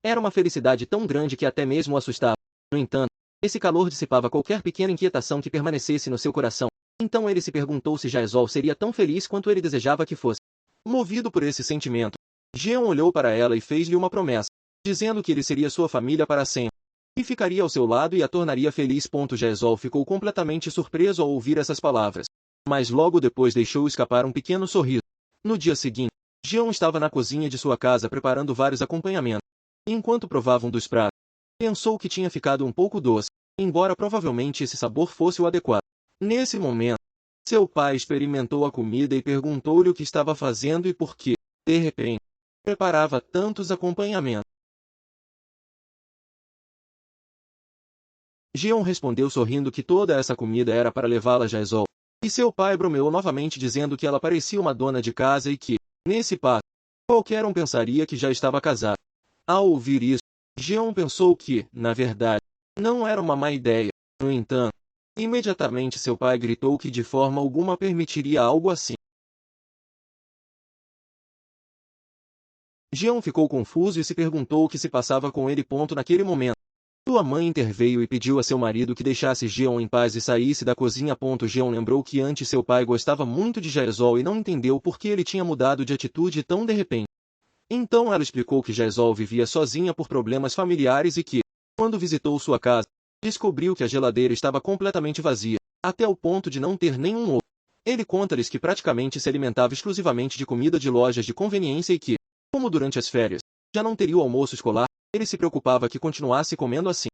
Era uma felicidade tão grande que até mesmo o assustava. No entanto, esse calor dissipava qualquer pequena inquietação que permanecesse no seu coração. Então ele se perguntou se Jaezol seria tão feliz quanto ele desejava que fosse. Movido por esse sentimento, Jeon olhou para ela e fez-lhe uma promessa, dizendo que ele seria sua família para sempre, e ficaria ao seu lado e a tornaria feliz. Jaezol ficou completamente surpreso ao ouvir essas palavras, mas logo depois deixou escapar um pequeno sorriso. No dia seguinte, Jeon estava na cozinha de sua casa preparando vários acompanhamentos. Enquanto provava um dos pratos, pensou que tinha ficado um pouco doce, embora provavelmente esse sabor fosse o adequado. Nesse momento, seu pai experimentou a comida e perguntou-lhe o que estava fazendo e por que, de repente, preparava tantos acompanhamentos. Jeon respondeu sorrindo que toda essa comida era para levá-la a Jaezol, e seu pai bromeou novamente dizendo que ela parecia uma dona de casa e que, nesse passo, qualquer um pensaria que já estava casada. Ao ouvir isso, Jeon pensou que, na verdade, não era uma má ideia. No entanto, imediatamente seu pai gritou que de forma alguma permitiria algo assim. Jeon ficou confuso e se perguntou o que se passava com ele. Naquele momento, Sua mãe interveio e pediu a seu marido que deixasse Jeon em paz e saísse da cozinha. Jeon lembrou que antes seu pai gostava muito de Jaesol e não entendeu por que ele tinha mudado de atitude tão de repente. Então ela explicou que Jaesol vivia sozinha por problemas familiares e que, quando visitou sua casa, descobriu que a geladeira estava completamente vazia, até o ponto de não ter nenhum ovo. Ele conta-lhes que praticamente se alimentava exclusivamente de comida de lojas de conveniência e que, como durante as férias, já não teria o almoço escolar, ele se preocupava que continuasse comendo assim.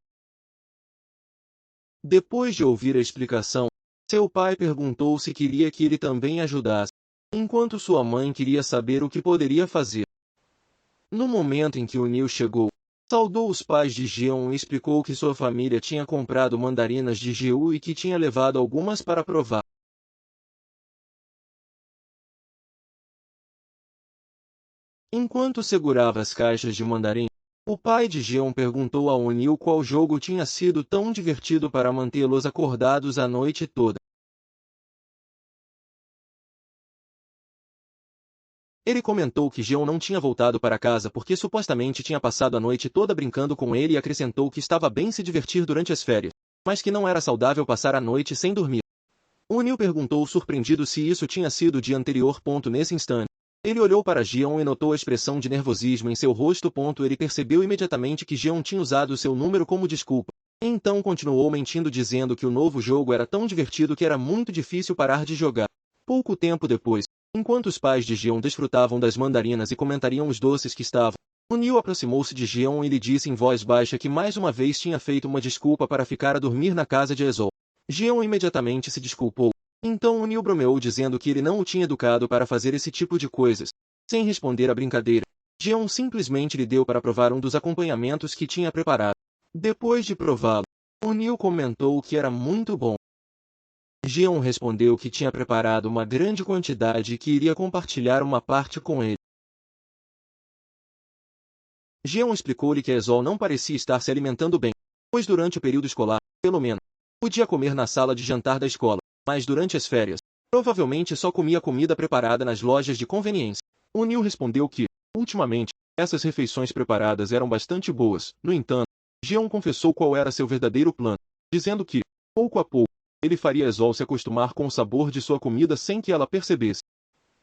Depois de ouvir a explicação, seu pai perguntou se queria que ele também ajudasse, enquanto sua mãe queria saber o que poderia fazer. No momento em que o Neil chegou, saudou os pais de Jeon e explicou que sua família tinha comprado mandarinas de Jeú e que tinha levado algumas para provar. Enquanto segurava as caixas de mandarim, o pai de Jeon perguntou ao Neil qual jogo tinha sido tão divertido para mantê-los acordados a noite toda. Ele comentou que Jeon não tinha voltado para casa porque supostamente tinha passado a noite toda brincando com ele e acrescentou que estava bem se divertir durante as férias, mas que não era saudável passar a noite sem dormir. O Neil perguntou surpreendido se isso tinha sido o dia anterior. Nesse instante, ele olhou para Jeon e notou a expressão de nervosismo em seu rosto. Ele percebeu imediatamente que Jeon tinha usado seu número como desculpa. Então continuou mentindo dizendo que o novo jogo era tão divertido que era muito difícil parar de jogar. Pouco tempo depois, enquanto os pais de Jeon desfrutavam das mandarinas e comentariam os doces que estavam, o Neil aproximou-se de Jeon e lhe disse em voz baixa que mais uma vez tinha feito uma desculpa para ficar a dormir na casa de Jaesol. Jeon imediatamente se desculpou. Então o Neil bromeou dizendo que ele não o tinha educado para fazer esse tipo de coisas. Sem responder à brincadeira, Jeon simplesmente lhe deu para provar um dos acompanhamentos que tinha preparado. Depois de prová-lo, o Neil comentou que era muito bom. Jeon respondeu que tinha preparado uma grande quantidade e que iria compartilhar uma parte com ele. Jeon explicou-lhe que Jaesol não parecia estar se alimentando bem, pois durante o período escolar, pelo menos, podia comer na sala de jantar da escola, mas durante as férias, provavelmente só comia comida preparada nas lojas de conveniência. O Neil respondeu que, ultimamente, essas refeições preparadas eram bastante boas. No entanto, Jeon confessou qual era seu verdadeiro plano, dizendo que, pouco a pouco, ele faria Jaesol se acostumar com o sabor de sua comida sem que ela percebesse.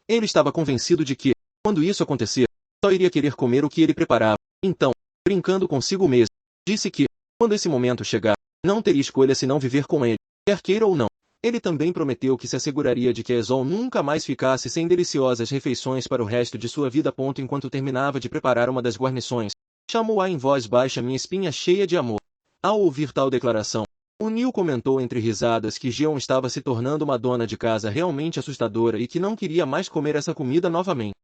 Ele estava convencido de que, quando isso acontecer, só iria querer comer o que ele preparava. Então, brincando consigo mesmo, disse que, quando esse momento chegar, não teria escolha senão viver com ele, quer queira ou não. Ele também prometeu que se asseguraria de que Jaesol nunca mais ficasse sem deliciosas refeições para o resto de sua vida. Enquanto terminava de preparar uma das guarnições, chamou-a em voz baixa: minha espinha cheia de amor. Ao ouvir tal declaração, o Neil comentou entre risadas que Jeon estava se tornando uma dona de casa realmente assustadora e que não queria mais comer essa comida novamente.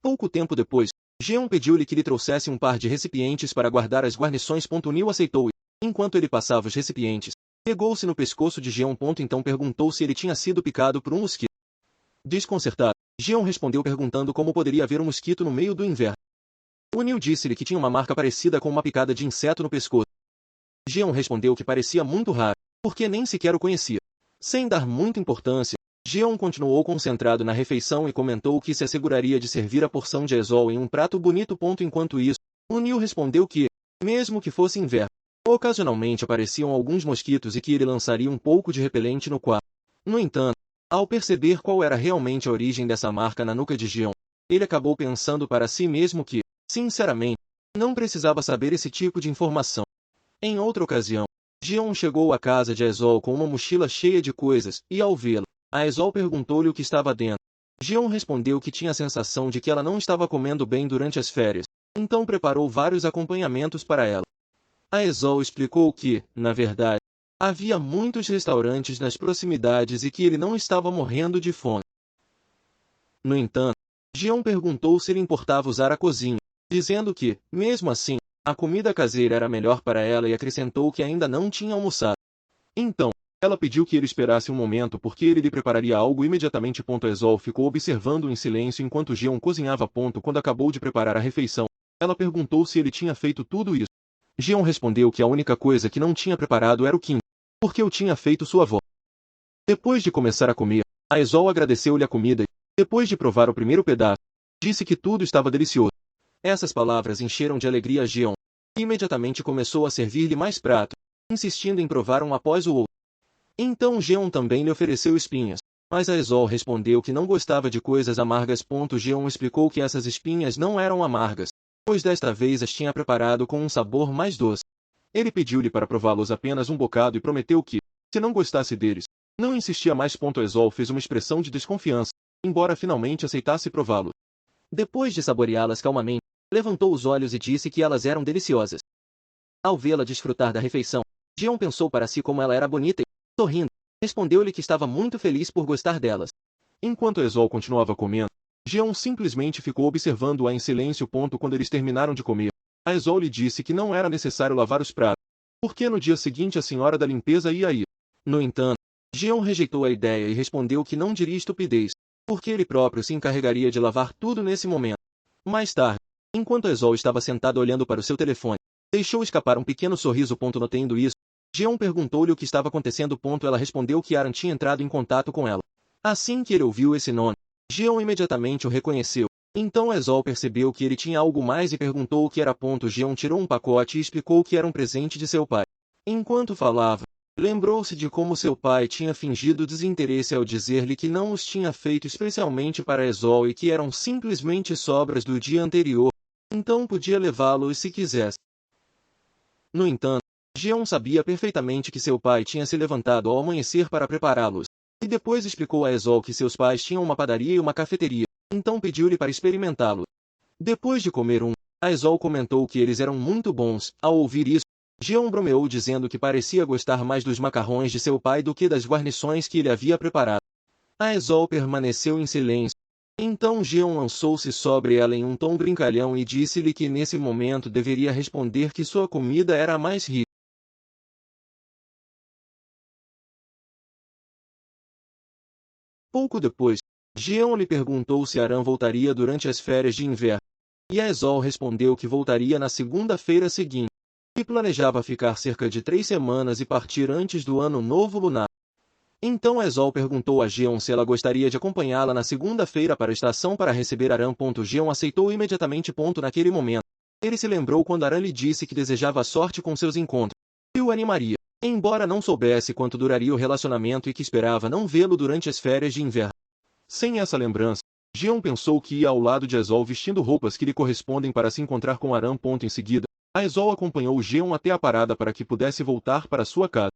Pouco tempo depois, Jeon pediu-lhe que lhe trouxesse um par de recipientes para guardar as guarnições. O Neil aceitou e, enquanto ele passava os recipientes, pegou-se no pescoço de Jeon. Então perguntou se ele tinha sido picado por um mosquito. Desconcertado, Jeon respondeu perguntando como poderia haver um mosquito no meio do inverno. O Neil disse-lhe que tinha uma marca parecida com uma picada de inseto no pescoço. Jeon respondeu que parecia muito raro, porque nem sequer o conhecia. Sem dar muita importância, Jeon continuou concentrado na refeição e comentou que se asseguraria de servir a porção de Jaesol em um prato bonito. Enquanto isso, o Neil respondeu que, mesmo que fosse inverno, ocasionalmente apareciam alguns mosquitos e que ele lançaria um pouco de repelente no quarto. No entanto, ao perceber qual era realmente a origem dessa marca na nuca de Jeon, ele acabou pensando para si mesmo que, sinceramente, não precisava saber esse tipo de informação. Em outra ocasião, Jeon chegou à casa de Jaesol com uma mochila cheia de coisas, e ao vê-la, Jaesol perguntou-lhe o que estava dentro. Jeon respondeu que tinha a sensação de que ela não estava comendo bem durante as férias, então preparou vários acompanhamentos para ela. Jaesol explicou que, na verdade, havia muitos restaurantes nas proximidades e que ele não estava morrendo de fome. No entanto, Jeon perguntou se ele importava usar a cozinha, dizendo que, mesmo assim, a comida caseira era melhor para ela e acrescentou que ainda não tinha almoçado. Então, ela pediu que ele esperasse um momento porque ele lhe prepararia algo imediatamente. Jaesol ficou observando em silêncio enquanto Jeon cozinhava. Quando acabou de preparar a refeição, ela perguntou se ele tinha feito tudo isso. Jeon respondeu que a única coisa que não tinha preparado era o quinto, porque o tinha feito sua avó. Depois de começar a comer, Jaesol agradeceu-lhe a comida e, depois de provar o primeiro pedaço, disse que tudo estava delicioso. Essas palavras encheram de alegria a Jeon. e imediatamente começou a servir-lhe mais prato, insistindo em provar um após o outro. Então Jeon também lhe ofereceu espinhas, mas Aesol respondeu que não gostava de coisas amargas. Jeon explicou que essas espinhas não eram amargas, pois desta vez as tinha preparado com um sabor mais doce. Ele pediu-lhe para prová-los apenas um bocado e prometeu que, se não gostasse deles, não insistia mais. Aesol fez uma expressão de desconfiança, embora finalmente aceitasse prová-los. Depois de saboreá-las calmamente, levantou os olhos e disse que elas eram deliciosas. Ao vê-la desfrutar da refeição, Jeon pensou para si como ela era bonita e, sorrindo, respondeu-lhe que estava muito feliz por gostar delas. Enquanto Aesol continuava comendo, Jeon simplesmente ficou observando-a em silêncio. Quando eles terminaram de comer, Aesol lhe disse que não era necessário lavar os pratos, porque no dia seguinte a senhora da limpeza ia ir. No entanto, Jeon rejeitou a ideia e respondeu que não diria estupidez, porque ele próprio se encarregaria de lavar tudo nesse momento. Mais tarde, enquanto Aesol estava sentado olhando para o seu telefone, deixou escapar um pequeno sorriso. Notando isso, Jeon perguntou-lhe o que estava acontecendo. Ela respondeu que Aran tinha entrado em contato com ela. Assim que ele ouviu esse nome, Jeon imediatamente o reconheceu. Então Aesol percebeu que ele tinha algo mais e perguntou o que era. Jeon tirou um pacote e explicou que era um presente de seu pai. Enquanto falava, lembrou-se de como seu pai tinha fingido desinteresse ao dizer-lhe que não os tinha feito especialmente para Aesol e que eram simplesmente sobras do dia anterior, então podia levá-los se quisesse. No entanto, Jeon sabia perfeitamente que seu pai tinha se levantado ao amanhecer para prepará-los, e depois explicou a Aesol que seus pais tinham uma padaria e uma cafeteria, então pediu-lhe para experimentá-lo. Depois de comer Aesol comentou que eles eram muito bons. Ao ouvir isso, Jeon bromeou dizendo que parecia gostar mais dos macarrões de seu pai do que das guarnições que ele havia preparado. Aesol permaneceu em silêncio. Então Jeon lançou-se sobre ela em um tom brincalhão e disse-lhe que nesse momento deveria responder que sua comida era a mais rica. Pouco depois, Jeon lhe perguntou se Aran voltaria durante as férias de inverno, e Aesol respondeu que voltaria na segunda-feira seguinte, e planejava ficar cerca de 3 semanas e partir antes do Ano Novo Lunar. Então Aesol perguntou a Jeon se ela gostaria de acompanhá-la na segunda-feira para a estação para receber Aran. Jeon aceitou imediatamente. Naquele momento, ele se lembrou quando Aran lhe disse que desejava sorte com seus encontros, e o animaria, embora não soubesse quanto duraria o relacionamento e que esperava não vê-lo durante as férias de inverno. Sem essa lembrança, Jeon pensou que ia ao lado de Aesol vestindo roupas que lhe correspondem para se encontrar com Aran. Em seguida, Aesol acompanhou Jeon até a parada para que pudesse voltar para sua casa.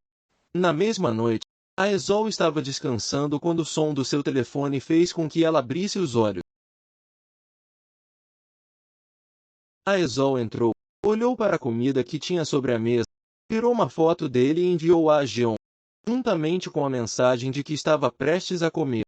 Na mesma noite, Aesol estava descansando quando o som do seu telefone fez com que ela abrisse os olhos. Aesol entrou, olhou para a comida que tinha sobre a mesa, tirou uma foto dele e enviou-a a Jeon, juntamente com a mensagem de que estava prestes a comer.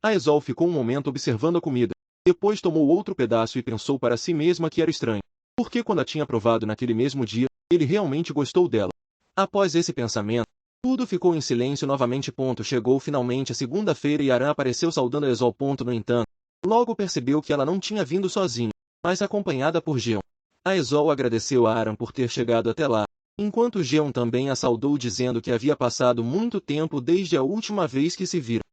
Aesol ficou um momento observando a comida, depois tomou outro pedaço e pensou para si mesma que era estranho, porque quando a tinha provado naquele mesmo dia, ele realmente gostou dela. Após esse pensamento, tudo ficou em silêncio novamente. Chegou finalmente a segunda-feira e Aran apareceu saudando Aesol. No entanto, logo percebeu que ela não tinha vindo sozinha, mas acompanhada por Jeon. Aesol agradeceu a Aran por ter chegado até lá, enquanto Jeon também a saudou dizendo que havia passado muito tempo desde a última vez que se viram.